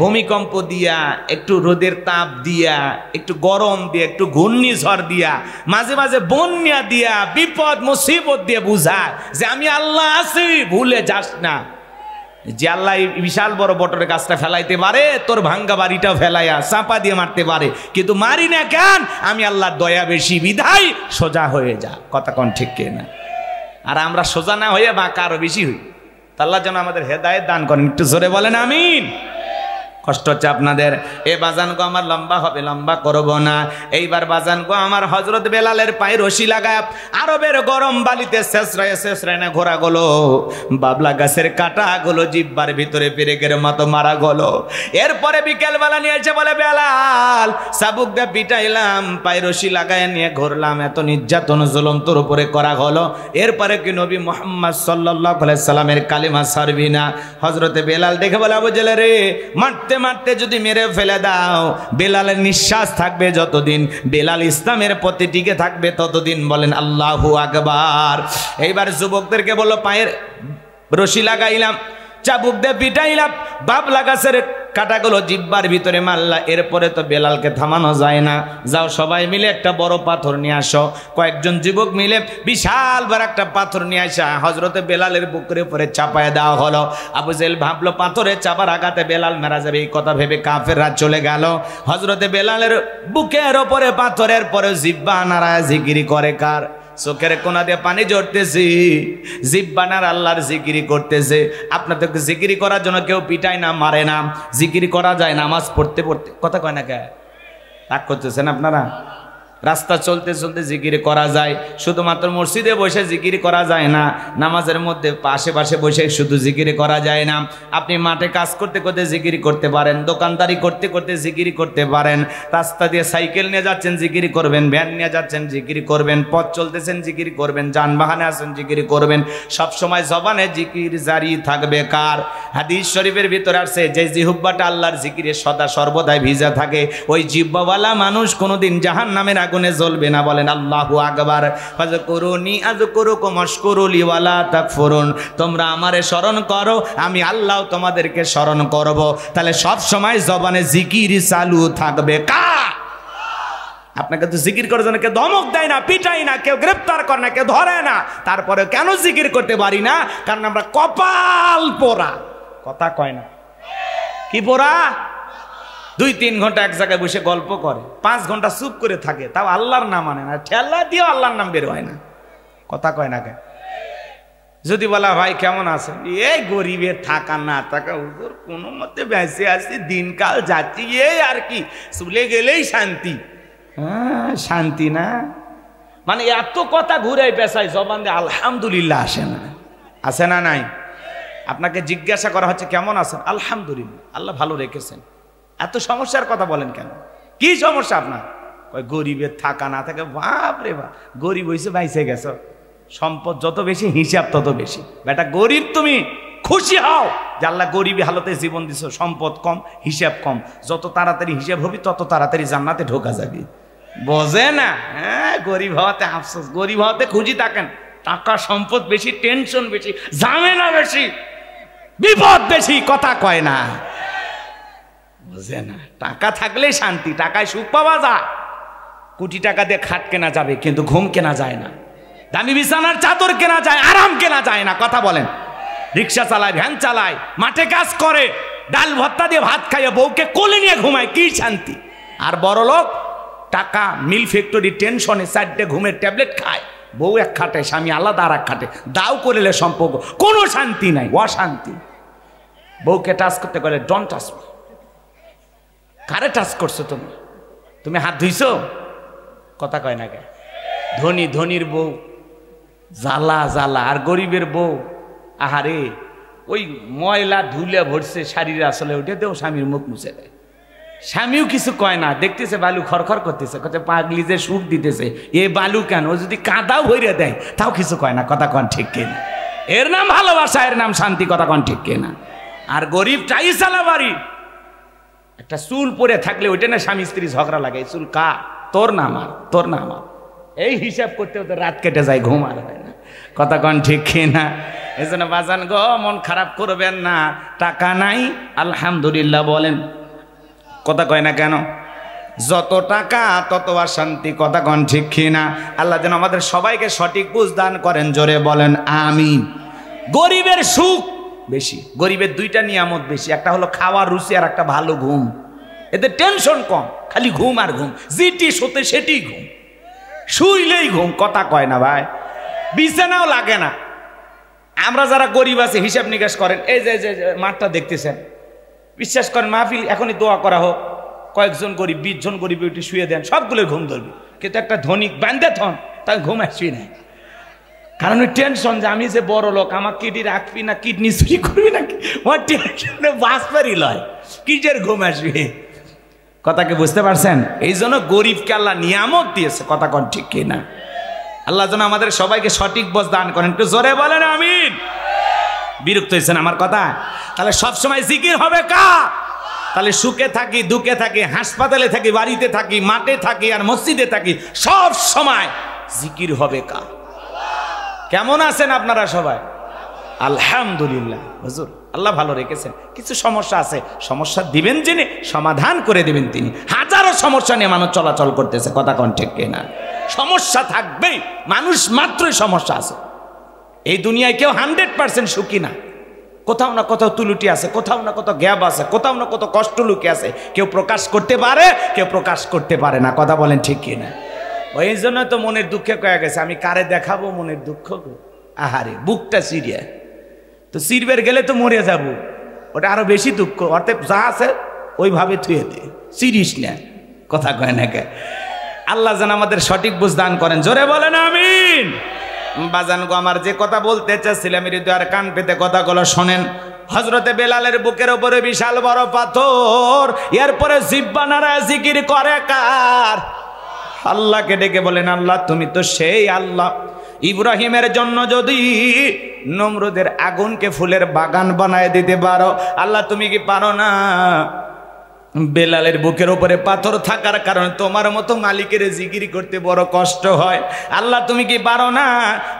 ভূমিকম্প দিয়া, একটু রোদের তাপ দিয়া, একটু গরম দিয়া, একটু ঘূর্ণিঝড় দিয়া, মাঝে মাঝে বন্যা দিয়া, বিপদ মুসিবত দিয়ে বুঝায় যে আমি আল্লাহ আছি, ভুলে যাস না। যে আল্লাহ বিশাল বড় বটরের গাছটা ফেলাইতে পারে, তোর ভাঙ্গা বাড়িটাও ফেলাইয়া চাপা দিয়ে মারতে পারে, কিন্তু মারি না কেন? আমি আল্লাহর দয়া বেশি বিধায় সোজা হয়ে যা, কথা কোন ঠিক কিনা? আর আমরা সোজা না হয়ে বাঁকা আরো বেশি হই। আল্লাহ যেন আমাদের হেদায়েত দান করেন, একটু জোরে বলেন আমিন। কষ্ট হচ্ছে আপনাদের। এ বাজান গো আমার লম্বা হবে, লম্বা করব না। এইবার বাজান গো আমার হযরত বেলালের পায়ে রশি লাগায় আরবের গরম বালিতে শেষরায় না ঘোরা গেলো, বাবলা গাছের কাটা গুলো জিব্বার ভিতরে পেরেকের মতো মারা গেলো। এরপরে বিকেল বেলা নিয়ে এসে বলে, বেলাল চাবুক দিয়ে পিটাইলাম, পায়ে রশি লাগায় নিয়ে ঘুরলাম, এত নির্যাতন জুলুম তোর উপরে করা হলো, এরপরে কি নবী মুহাম্মদ সাল্লাল্লাহু আলাইহি সাল্লামের কালিমা ছাড়বি না? হযরতে বেলাল দেখে বলে, আবু জেলে রে, মারতে মারতে যদি মেরে ফেলে দাও, বেলালের নিঃশ্বাস থাকবে যতদিন, বেলাল ইসলামের পথে টিকে থাকবে ততদিন। বলেন আল্লাহু আকবার। এইবার যুবকদেরকে বলল, পায়ের রশি লাগাইলাম, চাবুক দিয়ে পিটাইলাম, বাবলা গাছের কাটাগুলো জিব্বার ভিতরে মারলা, এরপরে তো বেলালকে থামানো যায় না। যাও সবাই মিলে একটা বড় পাথর নিয়ে আসো। কয়েকজন যুবক মিলে বিশাল বড় একটা পাথর নিয়ে আসা হযরতে বেলালের বুকের উপরে চাপায় দেওয়া হলো। আবু জেহেল ভাবলো পাথরের চাপার আঘাতে বেলাল মারা যাবে, এই কথা ভেবে কাফেররা চলে গেল। হযরতে বেলালের বুকের উপরে পাথরের পরে জিব্বা নাড়ায় জিকিরি করে কার? চোখের কোনা দিয়ে পানি ঝরতেছি, জিব্বানার আল্লাহর জিকিরি করতেছে। আপনাদেরকে জিকিরি করার জন্য কেউ পিটায় না, মারে না, জিকিরি করা যায় নামাজ পড়তে পড়তে, কথা কয় না কে? রাগ করতেছেন আপনারা? রাস্তা চলতে চলতে জিকির করা যায়, শুধুমাত্র মসজিদে বসে জিকির করা যায় না, নামাজের মধ্যে আশেপাশে বসে শুধু জিকির করা যায় না। আপনি মাঠে কাজ করতে করতে জিকির করতে পারেন, দোকানদারি করতে করতে জিকির করতে পারেন, রাস্তা দিয়ে সাইকেল নিয়ে যাচ্ছেন জিকির করবেন, ভ্যান নিয়ে যাচ্ছেন জিকির করবেন, পথ চলতেছেন জিকির করবেন, যানবাহনে আছেন জিকির করবেন। সব সময় জবানে জিকির জারি থাকবে কার? হাদিস শরীফের ভিতরে আছে, যে জিহ্বাটা আল্লাহর জিকিরে সদা সর্বদাই ভিজা থাকে, ওই জিহ্বাওয়ালা মানুষ কোনোদিন জাহান্নামের আগুনে জ্বলবে না। বলেন আল্লাহু আকবার। ফাযকুরুনি আযকুরুকুম ওয়াশকুরুলি ওয়ালা তাকফুরুন। তোমরা আমারে স্মরণ করো, আমি আল্লাহ তোমাদেরকে স্মরণ করব। তাহলে সব সময় জবানে জিকির চালু থাকবে কার? আপনাকে তো জিকির করার জন্য কেউ ধমক দেয় না, পিটাই না, কেউ গ্রেফতার করে না, কেউ ধরে না, তারপরে কেন জিকির করতে পারি না? কারণ আমরা কপাল পোড়া, কথা কয় না, কি পোড়া? 2-3 ঘন্টা এক জায়গায় বসে গল্প করে, 5 ঘন্টা চুপ করে থাকে, তাও আল্লাহর নাম মানে না, ঠেলা দিয়ে আল্লাহর নাম বের হয় না, কথা কয় না কে? যদি বলা ভাই কেমন আছেন, এই গরিবের থাকা না থাকা হুজুর কোনো মতে বেঁচে আছি, দিনকাল যাচ্ছি, এই আর কি, চলে গেলেই শান্তি। হ্যাঁ শান্তি না, মানে এত কথা ঘুরে পেশায় জবান দিয়ে আলহামদুলিল্লাহ আসে না, আসে না? নাই। আপনাকে জিজ্ঞাসা করা হচ্ছে কেমন আছেন, আলহামদুলিল্লাহ, আল্লাহ ভালো রেখেছেন। এত সমস্যার কথা বলেন কেন? কি সমস্যা আপনার? গরিবের থাকা না থাকে। বাপ রে বাপ, গরিব হয়েছে বাইসে গেছ, সম্পদ যত বেশি হিসাব তত বেশি। বেটা গরিব, তুমি খুশি হও যে আল্লাহ গরিবী হালতে জীবন দিছ, সম্পদ কম, হিসাব কম। যত তাড়াতাড়ি হিসাব হবি তত তাড়াতাড়ি জান্নাতে ঢোকা যাবে। বোঝে না? হ্যাঁ, গরিব হওয়াতে আফসোস, গরিব হওয়াতে খুশি থাকেন। টাকা সম্পদ বেশি, টেনশন বেশি, ঝামেলা বেশি, বিপদ বেশি, কথা কয় না, বুঝে না। টাকা থাকলেই শান্তি, টাকায় সুখ পাওয়া যায়। কোটি টাকা দিয়ে খাট কেনা যাবে, কিন্তু ঘুম কেনা যায় না। দামি বিছানার চাদর কেনা যায়, আরাম কেনা যায় না, কথা বলেন। রিক্সা চালায়, ভ্যান চালায়, মাঠে কাজ করে, ডাল ভর্তা দিয়ে ভাত খাইয়ে বউকে কোলে নিয়ে ঘুমায়, কি শান্তি। আর বড় লোক টাকা, মিল ফ্যাক্টরি, টেনশনে 4টে ঘুমের ট্যাবলেট খায়, বউ এক খাটে, স্বামী আলাদা আর এক খাটে, দাও করলে সম্পর্ক, কোনো শান্তি নাই, অশান্তি। বউকে টাচ করতে গেলে ডন্ট টাচ মি। কারে টাচ করছো তুমি? তুমি হাত ধুইছো? কথা কয় না কে? ধনীর বউ জ্বালা জ্বালা, আর গরিবের বউ আহারে ওই ময়লা ধুলে ভরছে শাড়ির আসলে উঠে দেও স্বামীর মুখ মুছে দেয়। স্বামীও কিছু কয় না, দেখতেছে বালু খরখর করতেছে, কত পাগলি যে সুখ দিতেছে, এ বালু কেন? ও যদি কাদাও ভরে দেয় তাও কিছু কয় না। কথা কন ঠিক কিনা? এর নাম ভালোবাসা, এর নাম শান্তি। কথা কন ঠিক কিনা? আর গরিব টাই চালা বাড়ি, একটা চুল পরে থাকলে ওইটা না স্বামী স্ত্রী ঝগড়া লাগে, এই চুল কা? তোর না আমার, তোর না আমার, এই হিসাব করতে হতে রাত কেটে যায়, ঘুম আর হয় না। কথা কন ঠিক কিনা? এই জন্য বাজান গো, মন খারাপ করবেন না। টাকা নাই আলহামদুলিল্লাহ বলেন, কথা কয় না কেন? যত টাকা তত অশান্তি। কথা কন ঠিক কিনা? আল্লাহ যেন আমাদের সবাইকে সঠিক বুঝ দান করেন, জোরে বলেন আমিন। গরিবের সুখ বেশি, গরিবের দুইটা নিয়ামত বেশি, একটা হলো খাওয়ার রুচি আর একটা ভালো ঘুম। এদের টেনশন কম, খালি ঘুম আর ঘুম, যেটি শোতে সেটি ঘুম, শুইলেই ঘুম। কথা কয় না ভাই? বিছানাও লাগে না। আমরা যারা গরিব আছে হিসাব নিকাশ করেন, এই যে মাঠটা দেখতেছেন, বিশ্বাস করেন মাহফিল এখনই দোয়া করা হোক, কয়েকজন গরিব 20 জন গরিব উঠে শুয়ে দেন, সবগুলো ঘুম ধরবে। কিন্তু একটা ধনিক বান্ধে থন, তাই ঘুম আসবি না, কারণ ওই টেনশন যে আমি যে বড় লোক, আমার কিডনি রাখবি না কিডনি চুরি করবি নাকি, ওর টেনশনে বাঁচবারই লয়, কিসের ঘুম আসবে? কথাকে বুঝতে পারছেন? এই জন্য গরিবকে আল্লাহ নিয়ামত দিয়েছে। কথা কন ঠিক কিনা? আল্লাহ যেন আমাদের সবাইকে সঠিক বোঝ দান করেন, একটু জোরে বলেন আমিন। বিরক্ত হয়েছেন আমার কথা? তাহলে সবসময় জিকির হবে কা? তাহলে সুখে থাকি দুঃখে থাকি, হাসপাতালে থাকি বাড়িতে থাকি মাঠে থাকি আর মসজিদে থাকি, সব সময় জিকির হবে কা? কেমন আছেন আপনারা সবাই? আলহামদুলিল্লাহ। হুজুর আল্লাহ ভালো রেখেছেন। কিছু সমস্যা আছে, সমস্যা দিবেন যিনি, সমাধান করে দিবেন তিনি। হাজারো সমস্যা নিয়ে মানুষ চলাচল করতেছে। কথা কন ঠিক কিনা? সমস্যা থাকবেই, মানুষ মাত্রই সমস্যা আছে। এই দুনিয়ায় কেউ 100% সুখী না, কোথাও না কোথাও তুলুটি আছে, কোথাও না কোথাও গ্যাপ আছে, কোথাও না কোথাও কষ্ট লুকে আছে। কেউ প্রকাশ করতে পারে, কেউ প্রকাশ করতে পারে না। কথা বলেন ঠিক কিনা? ওই জন্য তো মনের দুঃখে কয়ে গেছে, আমি কারে দেখাবো মনের দুঃখ? আহারে বুকটা সিরিয়া, তো সিরবের গেলে তো মরে যাব, ওটা আরো বেশি দুঃখ। অর্থাৎ যা আছে ওইভাবে থুয়ে দে, সিরিস না। কথা কয় না কে? আল্লাহ যেন আমাদের সঠিক বুঝ দান করেন, জোরে বলেন আমিন। বাজান গো, আমার যে কথা বলতে চাচ্ছিলাম হৃদয়ের কান পেতে কথাগুলো শোনেন। হযরতে বেলালের বুকের উপরে বিশাল বড় পাথর, এরপরে জিহ্বা নাড়ায় জিকির করে কার? আল্লাহকে ডেকে বলেন, আল্লাহ তুমি তো সেই আল্লাহ, ইব্রাহিমের জন্য যদি নমরুদের আগুনকে ফুলের বাগান বানায় দিতে পারো, আল্লাহ তুমি কি পারো না? বেলালের বুকের উপরে পাথর থাকার কারণে তোমার মতো মালিকের জিকির করতে বড় কষ্ট হয়, আল্লাহ তুমি কি পারো না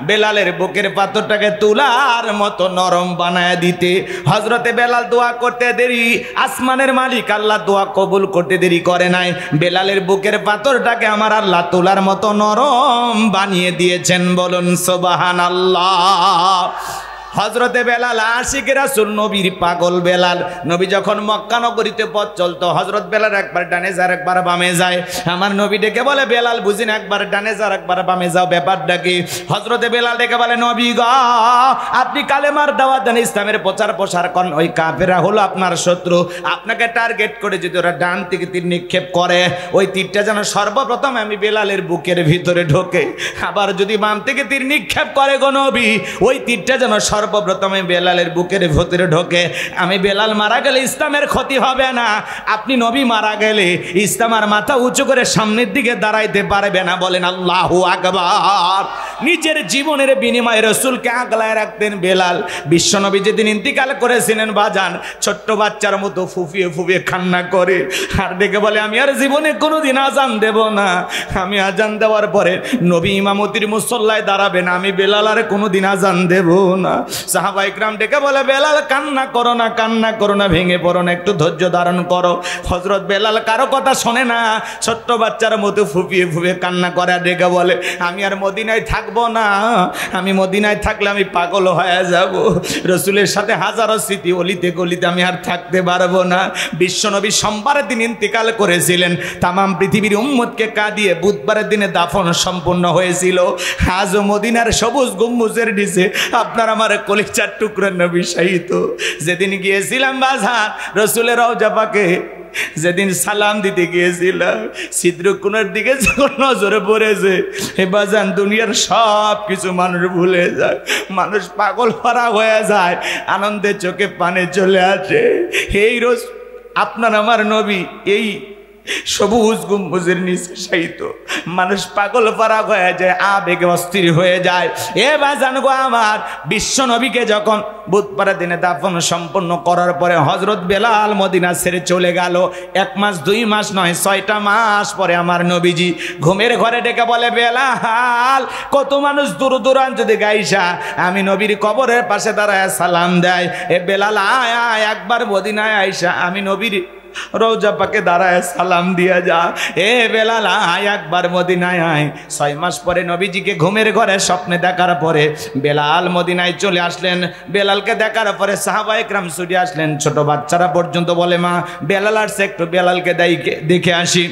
বেলালের বুকের পাথরটাকে তুলার মতো নরম বানায় দিতে? হযরতে বেলাল দোয়া করতে দেরি, আসমানের মালিক আল্লাহ দোয়া কবুল করতে দেরি করে নাই। বেলালের বুকের পাথরটাকে আমার আল্লাহ তুলার মতো নরম বানিয়ে দিয়েছেন। বলুন সুবহানাল্লাহ। হযরতে বেলাল আশিক রাসূল, নবীর পাগল বেলাল। নবী যখন মক্কা নগরীতে পথ চলতো, হযরত বেলাল একবার ডানে যায় একবার বামে যায়। আমার নবী ডেকে বলে, বেলাল বুঝিন একবার ডানে যাও একবার বামে যাও, ব্যাপারটা কি? হযরতে বেলাল ডেকে বলে, নবী গো আপনি কালেমার দাওয়াত দেন, ইসলামের প্রচার প্রসার করেন, ওই কাফেররা হলো আপনার শত্রু, আপনাকে টার্গেট করে যদি ওরা ডান থেকে তীর নিক্ষেপ করে, ওই তীরটা যেন সর্বপ্রথম আমি বেলালের বুকের ভিতরে ঢোকে। আবার যদি বাম থেকে তীর নিক্ষেপ করে গো নবী, ওই তীরটা যেন সর্বপ্রথমে বেলালের বুকের ভিতরে ঢোকে। আমি বেলাল মারা গেলে ইসলামের ক্ষতি হবে না, আপনি নবী মারা গেলে ইসলাম আর মাথা উঁচু করে সামনের দিকে দাঁড়াইতে পারবে না। বলেন আল্লাহু আকবার। নিজের জীবনের বিনিময়ে রাসূলকে আগলায় রাখতেন বেলাল। বিশ্বনবী যেদিন ইন্তিকাল করেছিলেন বাজান, ছোট্ট বাচ্চার মতো ফুফিয়ে ফুফিয়ে কান্না করে আর ডেকে বলে, আমি আর জীবনে কোনোদিন আজান দেব না, আমি আজান দেওয়ার পরে নবী ইমামতির মুসল্লায় দাঁড়াবেন, আমি বেলাল আর কোনোদিন আজান দেব না। সাহাবা ইকরাম ডেকে বলে, বেলাল কান্না করো না, কান্না করো না, ভেঙে পড়ো না, একটু ধৈর্য ধারণ করো। হযরত বেলাল কারো কথা শোনে না, ছোট্ট বাচ্চার মতো ফুপিয়ে ফুপিয়ে কান্না করে, ডেকে বলে, আমি আর মদিনায় থাকবো থাকবো না, আমি মদিনায় থাকলে আমি পাগল হয়ে যাব। রসুলের সাথে হাজারো স্মৃতি, অলিতে গলিতে আমি আর থাকতে পারবো না। বিশ্বনবী সোমবারের দিন ইন্তেকাল করেছিলেন, তামাম পৃথিবীর উম্মতকে কাঁদিয়ে বুধবারের দিনে দাফন সম্পূর্ণ হয়েছিল। আজও মদিনার সবুজ গম্বুজের নিচে আপনার আমার কলিজার টুকরার নবী শাহিদ। যেদিন গিয়েছিলাম বাজার রসুলের রওজা পাকে, যেদিন সালাম দিতে গিয়েছিলাম, ছিদ্রকোণের দিকে যখন নজরে পড়েছে, হে বাজান দুনিয়ার সব কিছু মানুষ ভুলে যায়, মানুষ পাগল ভরা হয়ে যায়, আনন্দে চোখে পানি চলে আসে। এই রোজ আপনার আমার নবী এই সবুজ গম্বুজের নিচে শায়িত, মানুষ পাগল পারা হয়ে যায়, আবেগে অস্থির হয়ে যায়। এ বাজান গো আমার, বিশ্ব নবীকে যখন বুধবারের দিনে দাফন সম্পন্ন করার পরে হযরত বেলাল মদিনা ছেড়ে চলে গেল। 1 মাস 2 মাস নয়, 6টা মাস পরে আমার নবীজি ঘুমের ঘরে ডেকে বলে, বেলাল, কত মানুষ দূর দূরান্ত থেকে আইসা আমি নবীর কবরের পাশে দাঁড়ায় সালাম দেয়, এ বেলাল আয় আয় একবার মদিনায় আইসা আমি নবীর রওজা পাকে দাঁড়ায় সালাম দিয়া যা। এ বেলাল আয় একবার মদিনায় আয়। 6 মাস পরে নবীজিকে ঘুমের ঘরে স্বপ্নে দেখার পরে বেলাল মদিনায় চলে আসলেন। বেলালকে দেখার পরে সাহাবায়ে কেরাম ছুটে আসলেন, ছোট বাচ্চারা পর্যন্ত বলে, মা বেলাল আসছে, একটু বেলালকে দেখে আসি।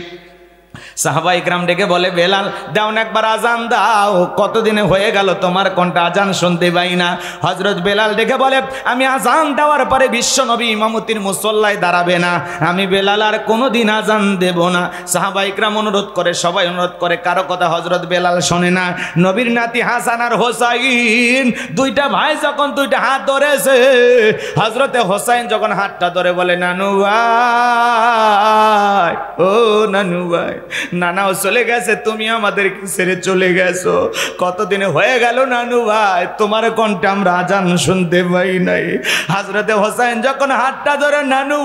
সাহাবায়ে কেরাম ডেকে বলে, বেলাল দাও না একবার আজান দাও, কতদিনে হয়ে গেল তোমার কোনটা আজান শুনতে পাই না। হযরত বেলাল ডেকে বলে, আমি আজান দেওয়ার পরে বিশ্ব নবী ইমামতির মুসল্লায় দাঁড়াবে না, আমি বেলাল আর কোনোদিন আজান দেব না। সাহাবায়ে কেরাম অনুরোধ করে, সবাই অনুরোধ করে, কারো কথা হযরত বেলাল শোনে না। নবীর নাতি হাসান আর হোসাইন, 2টা ভাই যখন 2টা হাত ধরেছে, হযরতে হোসাইন যখন হাতটা ধরে বলে, নানু ভাই, ও নানু ভাই, নানাও চলে গেছে, তুমি আমাদের ছেড়ে চলে গেছো, কতদিনে হয়ে গেল নানু ভাই, তোমার কণ্ঠে আমরা আজান শুনতে পাই নাই। হযরতে হোসেন যখন হাতটা ধরে নানু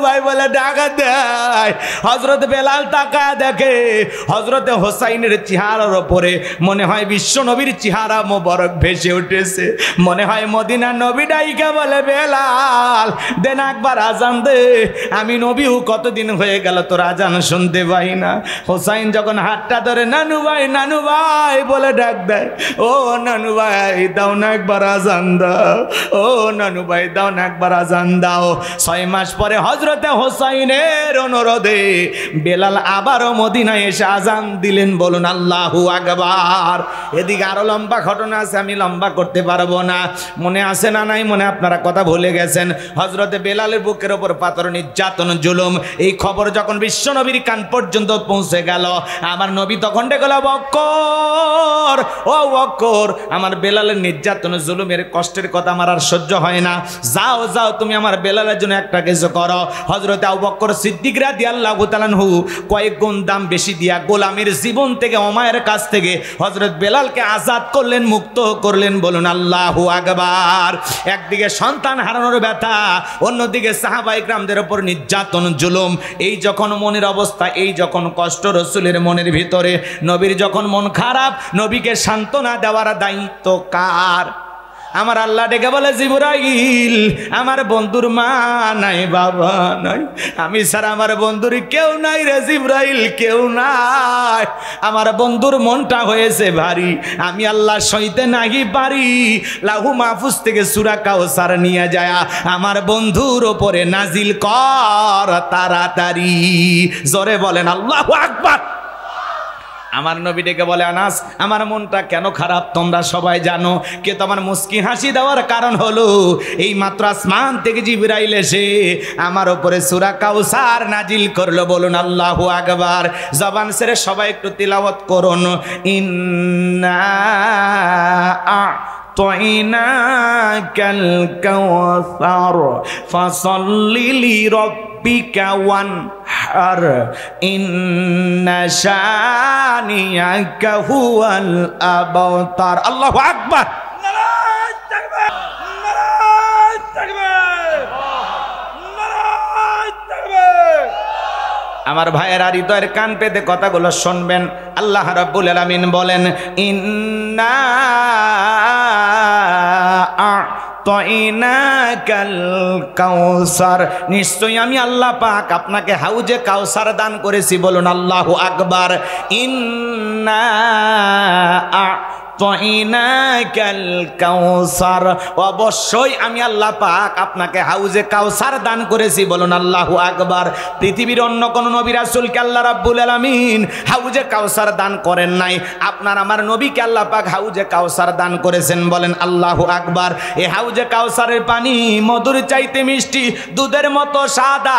ভাই বলে ডাকা দেয়, হযরত বেলাল তাকায় দেখে হযরতে হোসাইনের চেহারার ওপরে মনে হয় বিশ্ব নবীর চেহারা মোবারক ভেসে উঠেছে। মনে হয় মদিনা নবী ডাইকা বলে, বেলাল দেন একবার আজান দে, আমি নবীও কতদিন হয়ে গেল তোর আজান শুনতে পাই না। হোসাইন যখন হাতটা ধরে নানু ভাই বলে ডাক দেয়, ও নানু ভাই দাও না একবার আজান দাও, ও নানু ভাই দাও না একবার আজান দাও। 6 মাস পরে হযরতে হোসাইনের অনুরোধে বেলাল আবারও মদিনায় এসে আজান দিলেন। বলুন আল্লাহু আকবার। এদিকে আরো লম্বা ঘটনা আছে, আমি লম্বা করতে পারবো না। মনে আছে না নাই মনে, আপনারা কথা ভুলে গেছেন। হযরতে বেলালের বুকের ওপর পাথর, নির্যাতন, জুলুম, এই খবর যখন বিশ্ব নবীর কান পর্যন্ত পৌঁছে গেল, আমার নবী তখন ডেকে বলল, বক্কর, ও বক্কর, আমার বেলালের নির্যাতন জুলুমের কষ্টের কথা আমার আর সহ্য হয় না, যাও যাও তুমি আমার বেলালের জন্য একটা কিছু করো। হযরত আবু বকর সিদ্দিক রাদিয়াল্লাহু তাআলা আনহু কয়েক গুণ দাম বেশি দিয়া গোলামের জীবন থেকে, ওমায়ের কাছ থেকে হযরত বেলালকে আজাদ করলেন, মুক্ত করলেন। বলুন আল্লাহু আকবার। একদিকে সন্তান হারানোর ব্যথা, অন্যদিকে সাহাবায়ে কেরামদের উপর নির্যাতন জুলুম, এই যখন মনের অবস্থা, এই যখন কষ্ট রসুলের মনের ভিতরে, নবীর যখন মন খারাপ, নবীকে সান্ত্বনা দেওয়ার দায়িত্ব কার? আমার আল্লাহ ডেকে বলে, জিবরাইল, আমার বন্ধুর মা নাই, বাবা নাই, আমি ছাড়া আমার বন্ধুর কেউ নাই রে জিবরাইল, কেউ নাই। আমার বন্ধুর মনটা হয়েছে ভারী, আমি আল্লাহ সইতে নাহি পারি। লাহু মাহফুজ থেকে সূরা কাউসার নিয়ে যায় আমার বন্ধুর ওপরে নাজিল কর তাড়াতাড়ি। জোরে বলেন আল্লাহু আকবার। আমার নবী ডেকে বলে, আনাস, আমার মনটা কেন খারাপ তোমরা সবাই জানো, কে তোমার মুস্কি হাসি দেওয়ার কারণ হলো এই মাত্র আসমান থেকে জিবরাইল এসে আমার উপরে সূরা কাউসার নাজিল করলো। বলুন আল্লাহু আকবার। জবান ছেড়ে সবাই একটু তিলাওয়াত করুন, ইন্না আ'তাইনাকাল কাউসার ফাসাল্লি লিরাব্বিকা ওয়ানহার ইন্না শানিয়াকা হুয়াল আবতার। আল্লাহু আকবার। নারায়ে তাকবীর, নারায়ে তাকবীর, নারায়ে তাকবীর। আমার ভাইয়েরা হৃদয়ের কান পেতে কথাগুলো শুনবেন। আল্লাহ রাব্বুল আলামিন বলেন, ইন্না আ'তাইনাকাল কাউসার, নিশ্চয়ই আমি আল্লাহ পাক আপনাকে হাউজে কাউসার দান করেছি। বলুন আল্লাহু আকবার। ইন্না আ'তাইনাকাল কাউসার, অবশ্যই আমি আল্লাহ পাক আপনাকে হাউজে কাউসার দান করেছি। বলুন আল্লাহু আকবার। পৃথিবীর অন্য কোন নবী রাসূলকে আল্লাহ রাব্বুল আলামিন হাউজে কাউসার দান করেন নাই, আপনার আমার নবীকে আল্লাহ পাক হাউজে কাউসার দান করেছেন। বলেন আল্লাহু আকবার। এই হাউজে কাউসারের পানি মধুর চাইতে মিষ্টি, দুধের মতো সাদা,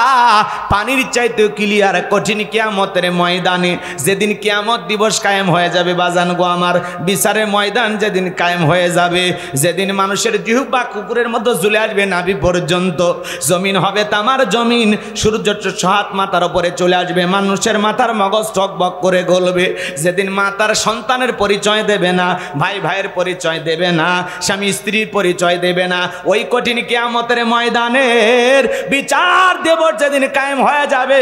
পানির চাইতে ক্লিয়ার। কঠিন কিয়ামতের ময়দানে যেদিন কিয়ামত দিবস কায়েম হয়ে যাবে বাজান গো আমার, বিচারের ময়দান যেদিন কায়েম হয়ে যাবে, যেদিন মানুষের জিহ্বা কুকুরের মতো ঝুলে আসবে নাভি পর্যন্ত, জমিন হবে তামার জমিন, সূর্য 6 মাথার উপরে চলে আসবে, মানুষের মাথার মগজ টকবক করে গলবে। যেদিন মা তার সন্তানের পরিচয় দেবে না, ভাই ভাইয়ের পরিচয় দেবে না, স্বামী স্ত্রীর পরিচয় দেবে না, ওই কঠিন কিয়ামতের ময়দানের বিচার দিবস যেদিন কায়েম হয়ে যাবে,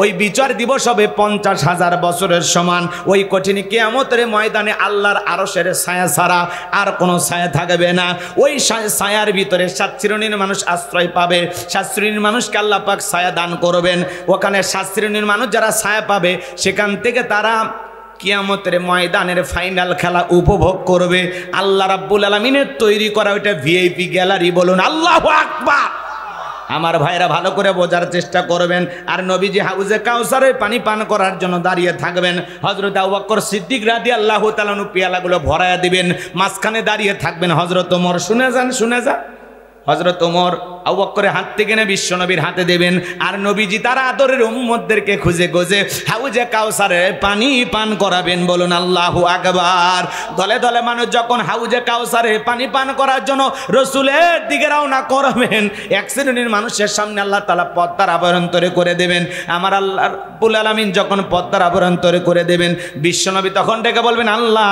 ওই বিচার দিবস হবে 50,000 বছরের সমান। ওই কঠিন কিয়ামতের ময়দানে আল্লাহর আরশের ছায়া ছাড়া আর কোনো ছায়া থাকবে না। ওই ছায়ার ভিতরে 7 শ্রেণীর মানুষ আশ্রয় পাবে। 7 শ্রেণীর মানুষকে আল্লাহ পাক ছায়া দান করবেন। ওখানে 7 শ্রেণীর মানুষ যারা ছায়া পাবে, সেখান থেকে তারা কিয়ামতের ময়দানের ফাইনাল খেলা উপভোগ করবে। আল্লাহ রাব্বুল আলামিনের তৈরি করা ওইটা ভিআইপি গ্যালারি। বলুন আল্লাহু আকবার। আমার ভাইরা ভালো করে বোঝার চেষ্টা করবেন। আর নবীজি হাউজে কাউসারের পানি পান করার জন্য দাঁড়িয়ে থাকবেন। হযরত আবু বকর সিদ্দিক রাদিয়াল্লাহু তাআলা আনহু পেয়ালাগুলো ভরায়া দিবেন, মাঝখানে দাঁড়িয়ে থাকবেন হযরত ওমর। শুনে যান, শুনে যান। হযরত ওমর আবু বকরের হাত থেকে নিয়ে বিশ্বনবীর হাতে দেবেন। আর নবীজি তার আদরের উম্মতদেরকে খুঁজে খুঁজে হাউজে কাউসারের পানি পান করাবেন। বলুন আল্লাহু আকবার। দলে দলে মানুষ যখন হাউজে কাউসারের পানি পান করার জন্য রসুলের দিকে রওনা করবেন, এক শ্রেণীর মানুষের সামনে আল্লাহ তাআলা পদ্মার আবরণ তৈরি করে দেবেন। আমার আল্লাহ রাব্বুল আলামিন যখন পদ্মার আবরণ তৈরি করে দেবেন, বিশ্বনবী তখন ডেকে বলবেন, আল্লাহ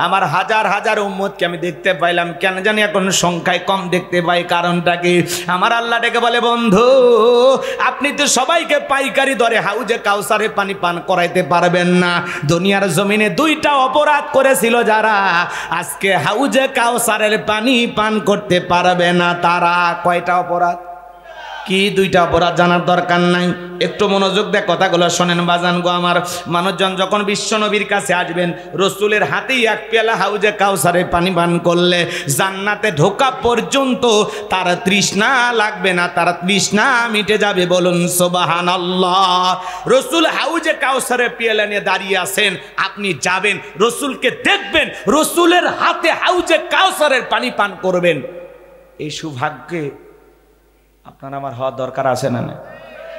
আমার হাজার হাজার উম্মতকে আমি দেখতে পাইলাম, কেন জানি এখন সংখ্যায় কম দেখতে পাই, কারণটা কি? আমার আল্লাহ ডেকে বলে, বন্ধু আপনি তো সবাইকে পাইকারি দরে হাউজে কাউসারে পানি পান করাইতে পারবেন না। দুনিয়ার জমিনে 2টা অপরাধ করেছিল যারা, আজকে হাউজে কাউসারের পানি পান করতে পারবে না তারা। কয়টা অপরাধ? কি 2টা অপরাধ? জানার দরকার নাই, একটু মনোযোগ দিয়ে কথাগুলো শোনেন বাজান গো আমার। মানুষজন যখন বিশ্বনবীর কাছে আসবেন, রসুলের হাতেই 1 পেয়ালা হাউজে কাউসারে পানি পান করলে জান্নাতে ঢোকা পর্যন্ত তার তৃষ্ণা লাগবে না, তার তৃষ্ণা মিটে যাবে। বলুন সুবহানাল্লাহ। রসুল হাউজে কাউসারে পেয়ালা নিয়ে দাঁড়িয়ে আছেন, আপনি যাবেন, রসুলকে দেখবেন, রসুলের হাতে হাউজে কাউসারের পানি পান করবেন। এই সৌভাগ্যে আপনার আমার হওয়া দরকার আছে না?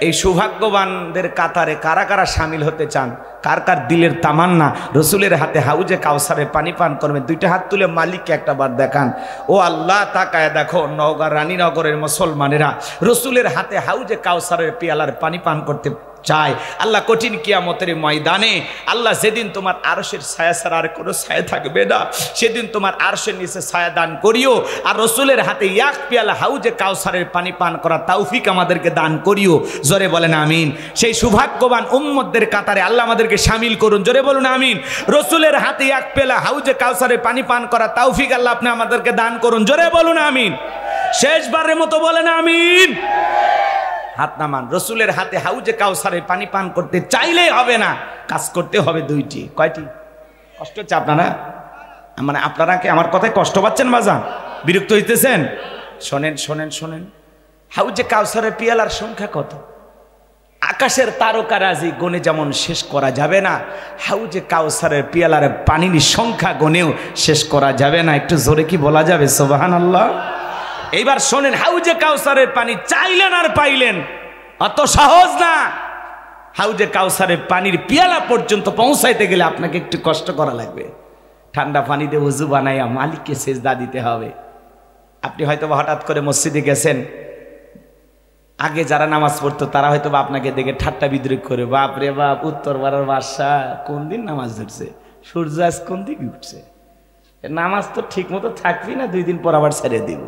এই সৌভাগ্যবানদের কাতারে কারা কারা সামিল হতে চান? কার কার দিলের তামান্না রসুলের হাতে হাউজে কাউসারে পানি পান করবেন? 2টা হাত তুলে মালিককে একটা বার দেখান। ও আল্লাহ, তাকায় দেখো নওগাঁ রানীনগরের মুসলমানেরা রসুলের হাতে হাউজে কাউসারের পেয়ালার পানি পান করতে চায়। আল্লাহ কঠিন কিয়ামতের ময়দানে, আল্লাহ যেদিন তোমার আরশের ছায়া ছাড়া আর কোনো ছায়া থাকবে না, সেদিন তোমার আরশের নিচে ছায়া দান করিও। আর রসুলের হাতে 1 পেয়ালা হাউজে কাউসারের পানি পান করা তৌফিক আমাদেরকে দান করিও। জোরে বলেন আমিন। সেই সৌভাগ্যবান উম্মতদের কাতারে আল্লাহ আমাদেরকে শামিল করুন। জোরে বলুন আমিন। রসুলের হাতে 1 পেয়ালা হাউজে কাউসারের পানি পান করা তৌফিক আল্লাহ আপনি আমাদেরকে দান করুন। জোরে বলুন আমিন। শেষবারের মতো বলেন আমিন। হাত নামান। রসুলের হাতে হাউজে কাউসারে পানি পান করতে চাইলেই হবে না, কাজ করতে হবে 2টি। কয়টি? কষ্ট হচ্ছে আপনারা? মানে আপনারা কি আমার কথায় কষ্ট পাচ্ছেন বাজান? বিরক্ত হইতেছেন? শোনেন শোনেন শোনেন, হাউজে কাউসারের পেয়ালার সংখ্যা কত? আকাশের তারকারাজি গনে যেমন শেষ করা যাবে না, হাউজে কাউসারের পেয়ালার পানির সংখ্যা গনেও শেষ করা যাবে না। একটু জোরে কি বলা যাবে সুবহানাল্লাহ? এইবার শোনেন, হাউজে কাউসারের পানি চাইলেন আর পাইলেন, অত সহজ না। হাউজে কাউসারের পানির পেয়ালা পর্যন্ত পৌঁছাইতে গেলে আপনাকে একটু কষ্ট করা লাগবে। ঠান্ডা পানিতে ওযু বানাইয়া মালিককে সেজদা দিতে হবে। আপনি হয়তো হঠাৎ করে মসজিদে গেছেন, আগে যারা নামাজ পড়তো তারা হয়তো আপনাকে দেখে ঠাট্টা বিদ্রুপ করে, বাপ রে বাপ, উত্তর পাড়ার বাদশা কোন দিন নামাজ ধরছে, সূর্য আজ কোন দিকে উঠছে, নামাজ তো ঠিক মতো থাকবি না, 2 দিন পর আবার ছেড়ে দিব।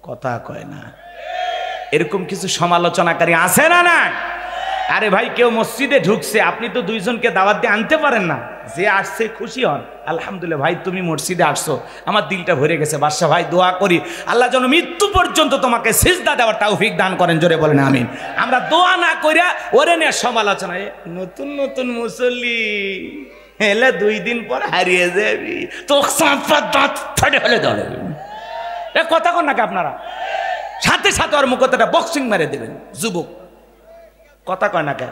কথা কয় না? এরকম কিছু সমালোচনাকারী আছে না? না। আরে ভাই, কেউ মসজিদে ঢুকছে, আপনি তো 2 জনকে দাওয়াত দিয়ে আনতে পারেন না? যে আসছে খুশি হন, আলহামদুলিল্লাহ ভাই তুমি মসজিদে আসছো, আমার দিলটা ভরে গেছে, বাদশা ভাই দোয়া করি আল্লাহ যেন মৃত্যু পর্যন্ত তোমাকে সিজদা দেওয়ার তৌফিক দান করেন। জোরে বলেন আমিন। আমরা দোয়া না কইরা ওরে নিয়ে সমালোচনা, নতুন নতুন মুসল্লি এলে 2 দিন পর হারিয়ে যাবি, তো দাঁত ফাটে ফেলে ধরে। এ কথা কন নাকি আপনারা? সাথে সাথে ওর মুখটা বক্সিং মেরে দেবেন যুবক। কথা কয় না কে?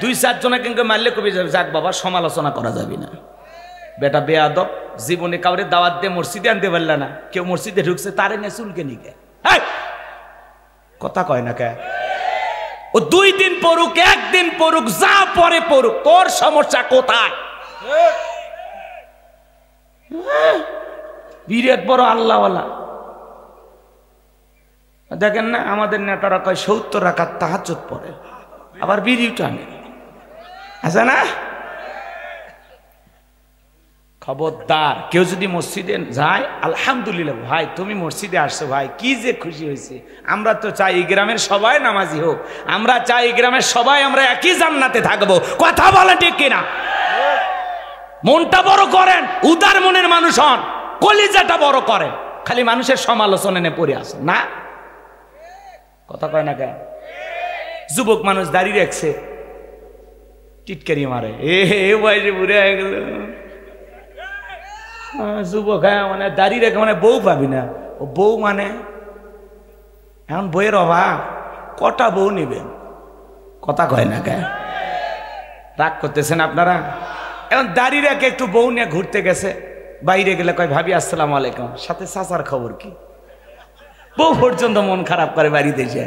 2-4 জনে কিন্তু মারলে কবি যাক বাবা, সমালোচনা করা যাবে না। বেটা বেয়াদব, জীবনে কাউরে দাওয়াত দিয়ে মসজিদে আনতে পারলে না, কেউ মসজিদে ঢুকছে তারে নিয়ে চুলকে নিকে। কথা কয় না কে? ও 2 দিন পড়ুক, 1 দিন পড়ুক, যা পরে পড়ুক, তোর সমস্যা কোথায়? বিরাট বড় আল্লাহওয়ালা। দেখেন না আমাদের নেতারা কয় 70 রাকাত তাহাজ্জুদ পড়ে, আবার বিড়ি টানে, আছে না? খবরদার, কেউ যদি মসজিদে যায়, আলহামদুলিল্লাহ ভাই তুমি মসজিদে আসছো ভাই, কি যে খুশি হয়েছে। আমরা তো চাই এই গ্রামের সবাই নামাজি হোক, আমরা চাই এই গ্রামের সবাই আমরা একই জান্নাতে থাকবো। কথা বলেন ঠিক কিনা? মনটা বড় করেন, উদার মনের মানুষ হন, কলিজাটা বড় করেন, খালি মানুষের সমালোচনা নিয়ে পড়ে আসেন না। কথা কয় না কেন? যুবক মানুষ দাঁড়িয়ে রাখছে, টিটকারি মারে, বয়সে বুড়ে হয়ে গেল যুবক। হ্যাঁ মানে দাঁড়িয়ে রেখে মানে বউ পাবি না। ও বউ মানে এখন বইয়ের অভাব, কটা বউ নিবেন? কথা কয় না কেন? রাগ করতেছেন আপনারা? এখন দাঁড়িয়ে রেখে একটু বউ নিয়ে ঘুরতে গেছে, বাইরে গেলে কয় ভাবি আসসালামু আলাইকুম, সাথে চাচার খবর কি? বউ পর্যন্ত মন খারাপ করে বাড়িতে এসে।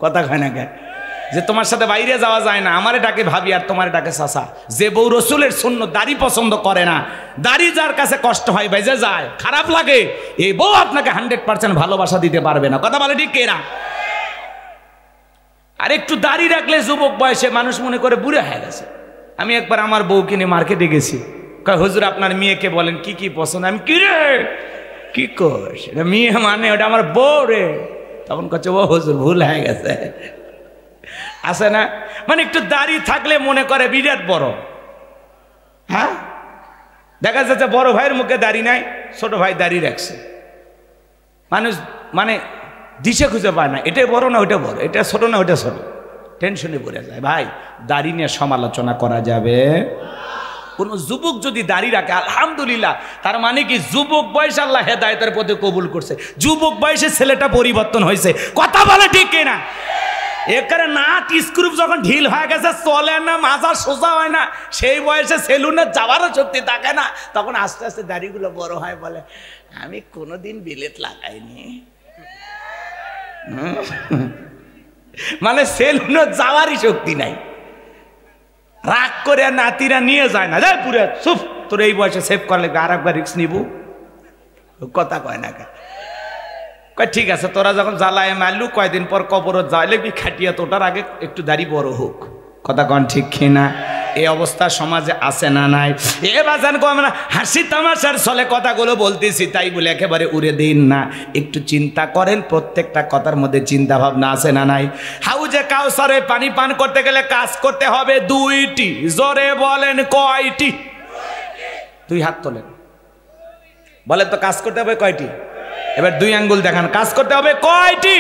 কথা কয় না কেন? যে তোমার সাথে বাইরে যাওয়া যায় না, আমারে ডাকে ভাবি আর তোমারে ডাকে চাচা। যে বউ রসুলের সুন্নাত দাড়ি পছন্দ করে না, দাড়ি যার কাছে কষ্ট হয় বেজে যায়, খারাপ লাগে, এই বউ আপনাকে 100% ভালোবাসা দিতে পারবে না। কথা বলে ঠিক কিনা? আর একটু দাড়ি রাখলে যুবক বয়সে মানুষ মনে করে বুড়ো হয়ে গেছে। আমি একবার আমার বউকে নিয়ে মার্কেটে গেছি, কয় হুজুর আপনার মেয়েকে বলেন কি কি পছন্দ। আমি কি রে কি কস? মেয়ে মানে ওটা আমার বউ রে। তখন কচ্ছে ও হুজুর ভুল হয়ে গেছে, আছে না? মানে একটু দাড়ি থাকলে মনে করে বিরাট বড়। হ্যাঁ দেখা যাচ্ছে বড় ভাইয়ের মুখে দাড়ি নাই, ছোট ভাই দাড়ি রাখছে, মানুষ মানে দিশে খুঁজে পায় না, এটাই বড় না ওইটা বড়, এটা ছোট না ওইটা ছোট, টেনশনে পড়ে যায়। ভাই দাড়ি নিয়ে সমালোচনা করা যাবে? কোন যুবক যদি দাড়ি রাখে আলহামদুলিল্লাহ, তার মানে কি যুবক বয়সে আল্লাহ হেদায়েতের পথে কবুল করছে, যুবক বয়সে ছেলেটা পরিবর্তন হয়েছে। কথা বলে ঠিক কিনা? এখানে নাট স্ক্রুপ যখন ঢিল হয়ে গেছে, চলে না, মাজা সোজা হয় না, সেই বয়সে সেলুনে যাওয়ারও শক্তি থাকে না, তখন আস্তে আস্তে দাড়িগুলো বড় হয়, বলে আমি কোনোদিন বিলেট লাগাইনি। মানে সেলুনে যাওয়ারই শক্তি নাই। রাগ করে নাতিরা নিয়ে যায় না, যাই পুরে চুপ, তোর এই বয়সে সেভ করলে আর একবার রিক্স নিব। কথা কয় না কেন? কয় ঠিক আছে, তোরা যখন জ্বালায় মারলু, কয়দিন পর কবরত যাইলে কি খাটিয়া তোটার আগে একটু দাড়ি বড় হোক। কথা কন ঠিক কিনা? এই অবস্থা সমাজে আছে না নাই? এ বাজান কম না, হাসি তামাশার ছলে কথাগুলো বলতেছি তাই বলে একেবারে উড়ে দিন না, একটু চিন্তা করেন, প্রত্যেকটা কথার মধ্যে চিন্তা ভাবনা আছে না নাই? হাউজে কাউসারে পানি পান করতে গেলে কাজ করতে হবে 2টি। জোরে বলেন কয়টি? 2 হাত তোলেন, বলেন তো কাজ করতে হবে কয়টি? এবার 2 আঙ্গুল দেখান, কাজ করতে হবে কয়টি?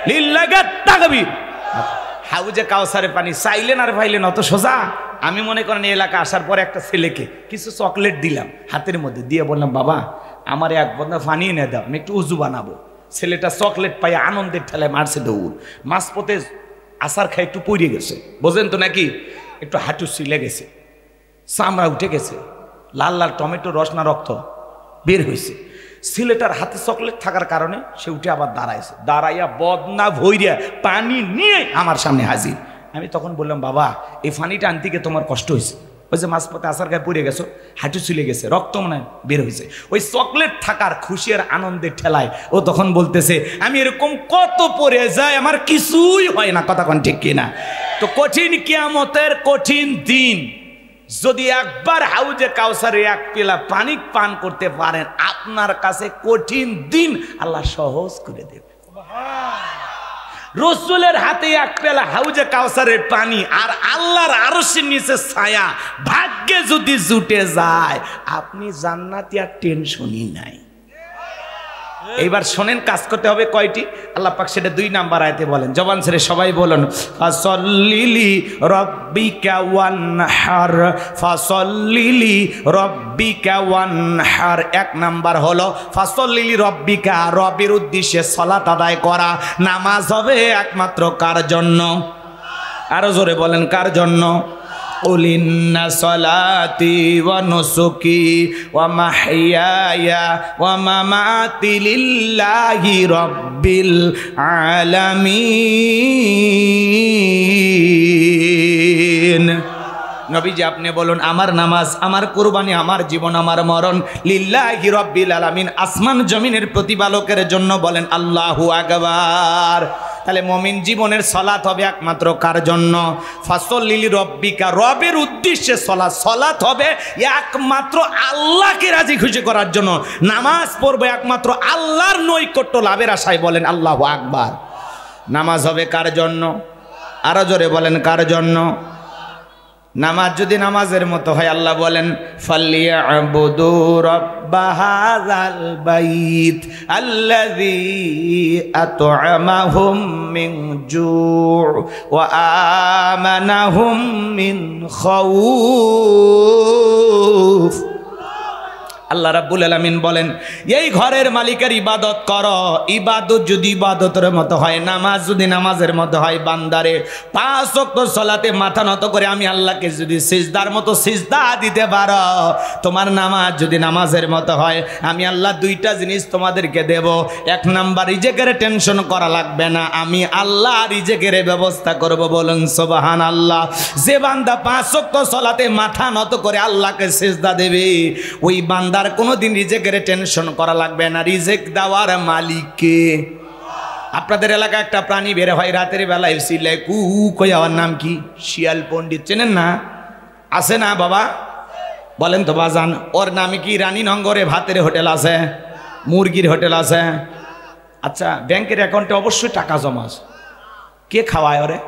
লিল্লাহি তাকবীর। হাউজে কাউসারে পানি চাইলেন আর পাইলেন, অত সোজা? আমি মনে করেন এই এলাকা আসার পরে একটা ছেলেকে কিছু চকলেট দিলাম হাতের মধ্যে, দিয়ে বললাম বাবা আমার 1 বন্ধা পানি এনে দাও, আমি একটু উজু বানাবো। ছেলেটা চকলেট পাই আনন্দের ঠেলায় মারছে দৌড়, মাঝপথে আসার খাই একটু পড়ে গেছে, বোঝেন তো নাকি? একটু হাঁটু ছিলে গেছে, চামড়া উঠে গেছে, লাল লাল টমেটো রস না রক্ত বের হয়েছে। ছেলেটার হাতে চকলেট থাকার কারণে সে উঠে আবার দাঁড়াইছে, দাঁড়াইয়া বদনা ভইরিয়া পানি নিয়ে আমার সামনে হাজির। আমি তখন বললাম বাবা এই পানিটা আনতে গিয়ে তোমার কষ্ট হয়েছে, ওই যে মাঝপথে আসার গায়ে পড়ে গেছো, হাঁটু ছিলে গেছে, রক্ত মনে বের হয়েছে, ওই চকলেট থাকার খুশি আর আনন্দের ঠেলায় ও তখন বলতেছে আমি এরকম কত পড়ে যায়, আমার কিছুই হয় না। কথা কোন ঠিক কিনা? তো কঠিন কিয়ামতের কঠিন দিন যদি একবার হাউজে কাউসারে 1 পেলা পানি পান করতে পারেন, আপনার কাছে কঠিন দিন আল্লাহ সহজ করে দেবে। রসুলের হাতে 1 পেলা হাউজে কাউসারের পানি আর আল্লাহর আরশের নিচে ছায়া, ভাগ্যে যদি জুটে যায় আপনি জান্নাতি, আর টেনশনই নাই। এইবার শোনেন, কাজ করতে হবে কয়টি? আল্লাহ পাক সেটা 2 নাম্বার আয়াতে বলেন। জবান ছেড়ে সবাই বলুন, ফাসল্লিলি রব্বিকা ওয়ানহার, ফাসল্লিলি রব্বিকা ওয়ানহার। 1 নাম্বার হলো ফাসল্লিলি রব্বিকা, রবের উদ্দেশ্যে সালাত আদায় করা। নামাজ হবে একমাত্র কার জন্য? আরো জোরে বলেন, কার জন্য? قل إن صلاتي ونسكي ومحياي ومماتي لله رب العالمين। নবীজি আপনি বলুন, আমার নামাজ, আমার কুরবানি, আমার জীবন, আমার মরণ লিল্লাহি রাব্বিল আলামিন, আসমান জমিনের প্রতিপালকের জন্য। বলেন আল্লাহু আকবার। তাহলে মুমিন জীবনের সালাত হবে একমাত্র কার জন্য? ফাসল্লিলি রব্বিকা, রবের উদ্দেশ্যে সালাত। সালাত হবে একমাত্র আল্লাহকে রাজি খুশি করার জন্য। নামাজ পড়বে একমাত্র আল্লাহর নৈকট্য লাভের আশায়। বলেন আল্লাহু আকবার। নামাজ হবে কার জন্য? আরো জোরে বলেন, কার জন্য? নামাজ যদি নামাজের মতো হয়, আল্লাহ বলেন ফালিয়াবুদু রাব্বা হাযাল বাইত আল্লাযী আত'আমাহুম মিন জু' ওয়া আমানাহুম মিন খাউফ। আল্লাহ রাব্বুল আলামিন বলেন, এই ঘরের মালিকের ইবাদত করো। ইবাদত যদি ইবাদতের মতো হয়, নামাজ যদি নামাজের মতো হয়, বান্দারে 5 ওয়াক্ত সালাতে মাথা নত করে আমি আল্লাহকে যদি সিজদার মতো সিজদা দিতে পারো, তোমার নামাজ যদি নামাজের মতো হয়, আমি আল্লাহ 2টা জিনিস তোমাদেরকে দেব। 1 নাম্বার, রিজেকের টেনশন করা লাগবে না, আমি আল্লাহ রিজেকের ব্যবস্থা করব। বলুন সুবহানাল্লাহ। যে বান্দা 5 ওয়াক্ত সালাতে মাথা নত করে আল্লাহকে সিজদা দেবে, ওই বান্দা কোনোদিন রিজেকের টেনশন করা লাগবে না। রিজেক দেওয়ার মালিক কে? আপনাদের এলাকায় একটা প্রাণী বের হয় রাতের বেলায়, সিলাই কু কই, আমার নাম কি? শিয়াল পণ্ডিত, চেনেন না? আছে না বাবা? বলেন তো বাজান, ওর নামে কি রানীনগরে ভাতের হোটেল আছে, মুরগির হোটেল আছে? আচ্ছা, ব্যাংকের অ্যাকাউন্টে অবশ্যই টাকা জমা আছে। কে খাওয়ায় ওরে?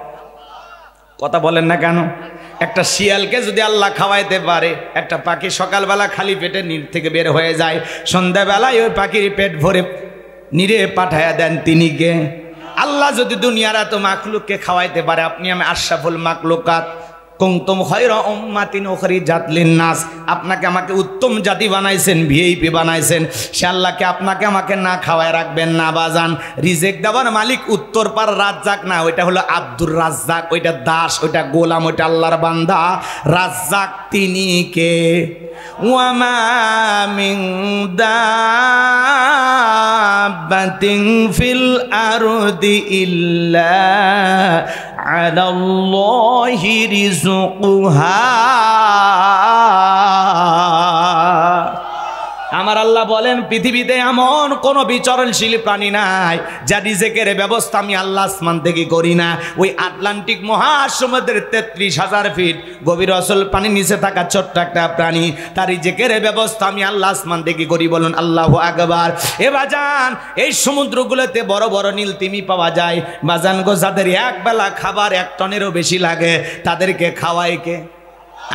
কথা বলেন না কেন? একটা শিয়ালকে যদি আল্লাহ খাওয়াইতে পারে, একটা পাখি সকালবেলা খালি পেটে নীর থেকে বের হয়ে যায়, সন্ধ্যাবেলায় ওই পাখির পেট ভরে নীরে পাঠায়া দেন, তিনি কে? আল্লাহ যদি দুনিয়ার এত মাখলুককে খাওয়াইতে পারে, আপনি আমি আশরাফুল মাখলুকাত, কুনতুম খায়রা উম্মাতিন উখরিজাত লিন-নাস, আপনাকে আমাকে উত্তম জাতি বানাইছেন, ভিআইপি বানাইছেন। সে আল্লাহকে আপনাকে আমাকে না খাওয়ায় রাখবেন না বাজান। রিজেক দেওয়ার মালিক উত্তর পার রাজ্জাক না, ওইটা হলো আব্দুর রাজ্জাক, ওইটা দাস, ওইটা গোলাম, ওইটা আল্লাহর বান্দা। রাজ্জাক তিনি কে? ওয়া মা মিন দাব্বাতিন ফিল আরদি ইল্লা আলাল্লাহি রিজকুহা। আমার আল্লাহ বলেন, পৃথিবীতে এমন কোন বিচরণশীল প্রাণী নাই যা রিজেকের ব্যবস্থা আমি আল্লাহ আসমান থেকে করি না। ওই আটলান্টিক মহাসমুদ্রের 33,000 ফিট গভীর অচল পানির নিচে থাকা ছোট্ট একটা প্রাণী, তার রিজেকের ব্যবস্থা আমি আল্লাহ আসমান থেকে করি। বলুন আল্লাহু আকবার। এ বাজান, এই সমুদ্রগুলোতে বড় বড় নীল তিমি পাওয়া যায় বাজান গো, যাদের এক বেলা খাবার 1 টনেরও বেশি লাগে, তাদেরকে খাওয়ায় কে?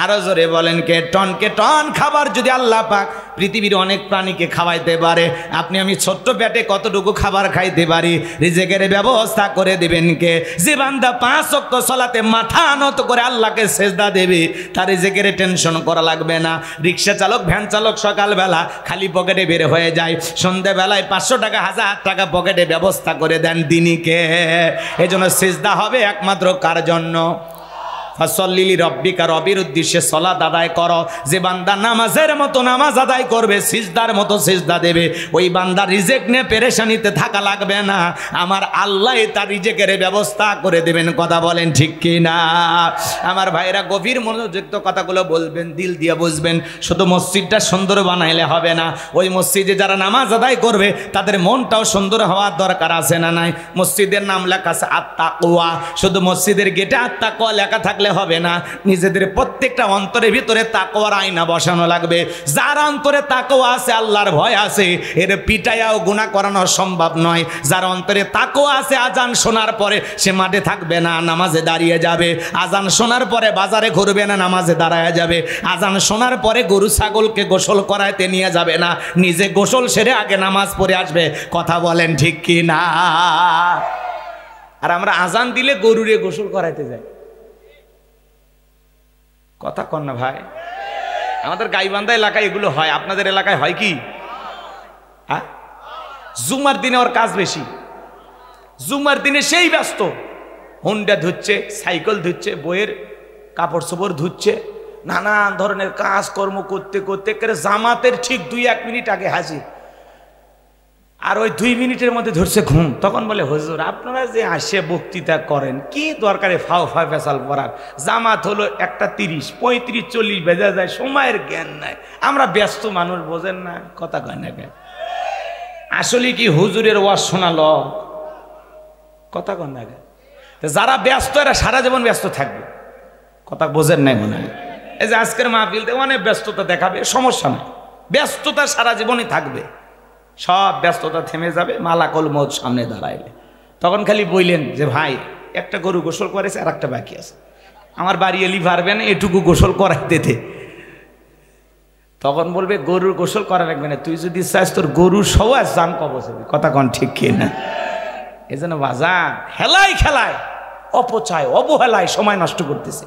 আরো জোরে বলেন, কে? টনকে টন খাবার যদি আল্লাহ পাক পৃথিবীর অনেক প্রাণীকে খাওয়াইতে পারে, আপনি আমি ছোট্ট পেটে কতটুকু খাবার খাইতে পারি? রিজেকের ব্যবস্থা করে দেবেন কে? যে বান্দা 5 ওয়াক্ত সালাতে মাথা নত করে আল্লাহকে সেজদা দেবে, তার রিজেকের টেনশন করা লাগবে না। রিক্সা চালক, ভ্যান চালক সকালবেলা খালি পকেটে বের হয়ে যায়, সন্ধ্যাবেলায় 500 টাকা 1000 টাকা পকেটে ব্যবস্থা করে দেন, তিনি কে? এজন্য সেজদা হবে একমাত্র কার জন্য? ফাসল্লিলি রব্বিকা, রবের উদ্দেশ্যে সালাত আদায় করো। যে বান্দা নামাজের মতো নামাজ আদায় করবে, সিজদার মতো সিজদা দেবে, ওই বান্দা রিজেক নিয়ে পেরেশানিতে থাকা লাগবে না, আমার আল্লাহ তার রিজেকের ব্যবস্থা করে দেবেন। কথা বলেন ঠিক কি না? আমার ভাইরা, গভীর মনোযুক্ত কথাগুলো বলবেন, দিল দিয়ে বুঝবেন। শুধু মসজিদটা সুন্দর বানাইলে হবে না, ওই মসজিদে যারা নামাজ আদায় করবে তাদের মনটাও সুন্দর হওয়ার দরকার আছে না নাই? মসজিদের নাম লেখা আছে আত-তাকওয়া, শুধু মসজিদের গেটে আত-তাকওয়া লেখা থাকলে থাকলে হবে না, নিজেদের প্রত্যেকটা অন্তরের ভিতরে তাকওয়ার আয়না বসানো লাগবে। যার অন্তরে তাকওয়া আছে, আল্লাহর ভয় আছে, এর পিটাইয়াও গুনাহ করানো সম্ভব নয়। যার অন্তরে তাকওয়া আছে, আজান শোনার পরে সে মাঠে থাকবে না, নামাজে দাঁড়িয়ে যাবে। আজান শোনার পরে বাজারে ঘুরবে না, নামাজে দাঁড়ায় যাবে। আজান শোনার পরে গরু ছাগলকে গোসল করাইতে নিয়ে যাবে না, নিজে গোসল সেরে আগে নামাজ পড়ে আসবে। কথা বলেন ঠিক কি না? আর আমরা আজান দিলে গরুরে গোসল করাইতে যাই। কথা কন না ভাই? আমাদের গাইবান্ধা এলাকায় এগুলো হয়, আপনাদের এলাকায় হয় কি? হ্যাঁ, জুমার দিনে ওর কাজ বেশি। জুমার দিনে সেই ব্যস্ত, হুন্ডা ধুচ্ছে, সাইকেল ধুচ্ছে, বইয়ের কাপড় চোপড় ধুচ্ছে, নানান ধরনের কাজকর্ম করতে করতে জামাতের ঠিক 2-1 মিনিট আগে হাজির। আর ওই 2 মিনিটের মধ্যে ধরছে ঘুম। তখন বলে, হুজুর আপনারা যে আসে বক্তৃতা করেন, কি দরকারে ফাও ফাও ফেসাল পড়ার? জামাত হলো 1:30, 35-40 বেজে যায়, সময়ের জ্ঞান নাই। আমরা ব্যস্ত মানুষ, বোঝেন না? কথা কয় না কেন? আসলে কি হুজুরের ওয়াজ শোনালো? কথা কয় না কেন? যারা ব্যস্ত এরা সারা জীবন ব্যস্ত থাকবে। কথা বোঝেন নাই মনে হয়? এই যে আজকের মাহফিলতে অনেক ব্যস্ততা দেখাবে, সমস্যা নাই, ব্যস্ততা সারা জীবনই থাকবে। সব ব্যস্ততা থেমে যাবে মালাকুল মউত সামনে দাঁড়াইলে। তখন খালি বললেন যে ভাই একটা গরু গোসল করেছে আর একটা বাকি আছে, আমার বাড়ি এলি পারবেন এটুকু গোসল করাইতে। তখন বলবে গরুর গোসল করা লাগবে না, তুই যদি চাস তোর গরু সহ জান কবচ হবে। কথা কন ঠিক কি না? এই জন্য বাজান হেলায় খেলায় অপচয় অবহেলায় সময় নষ্ট করতেছে।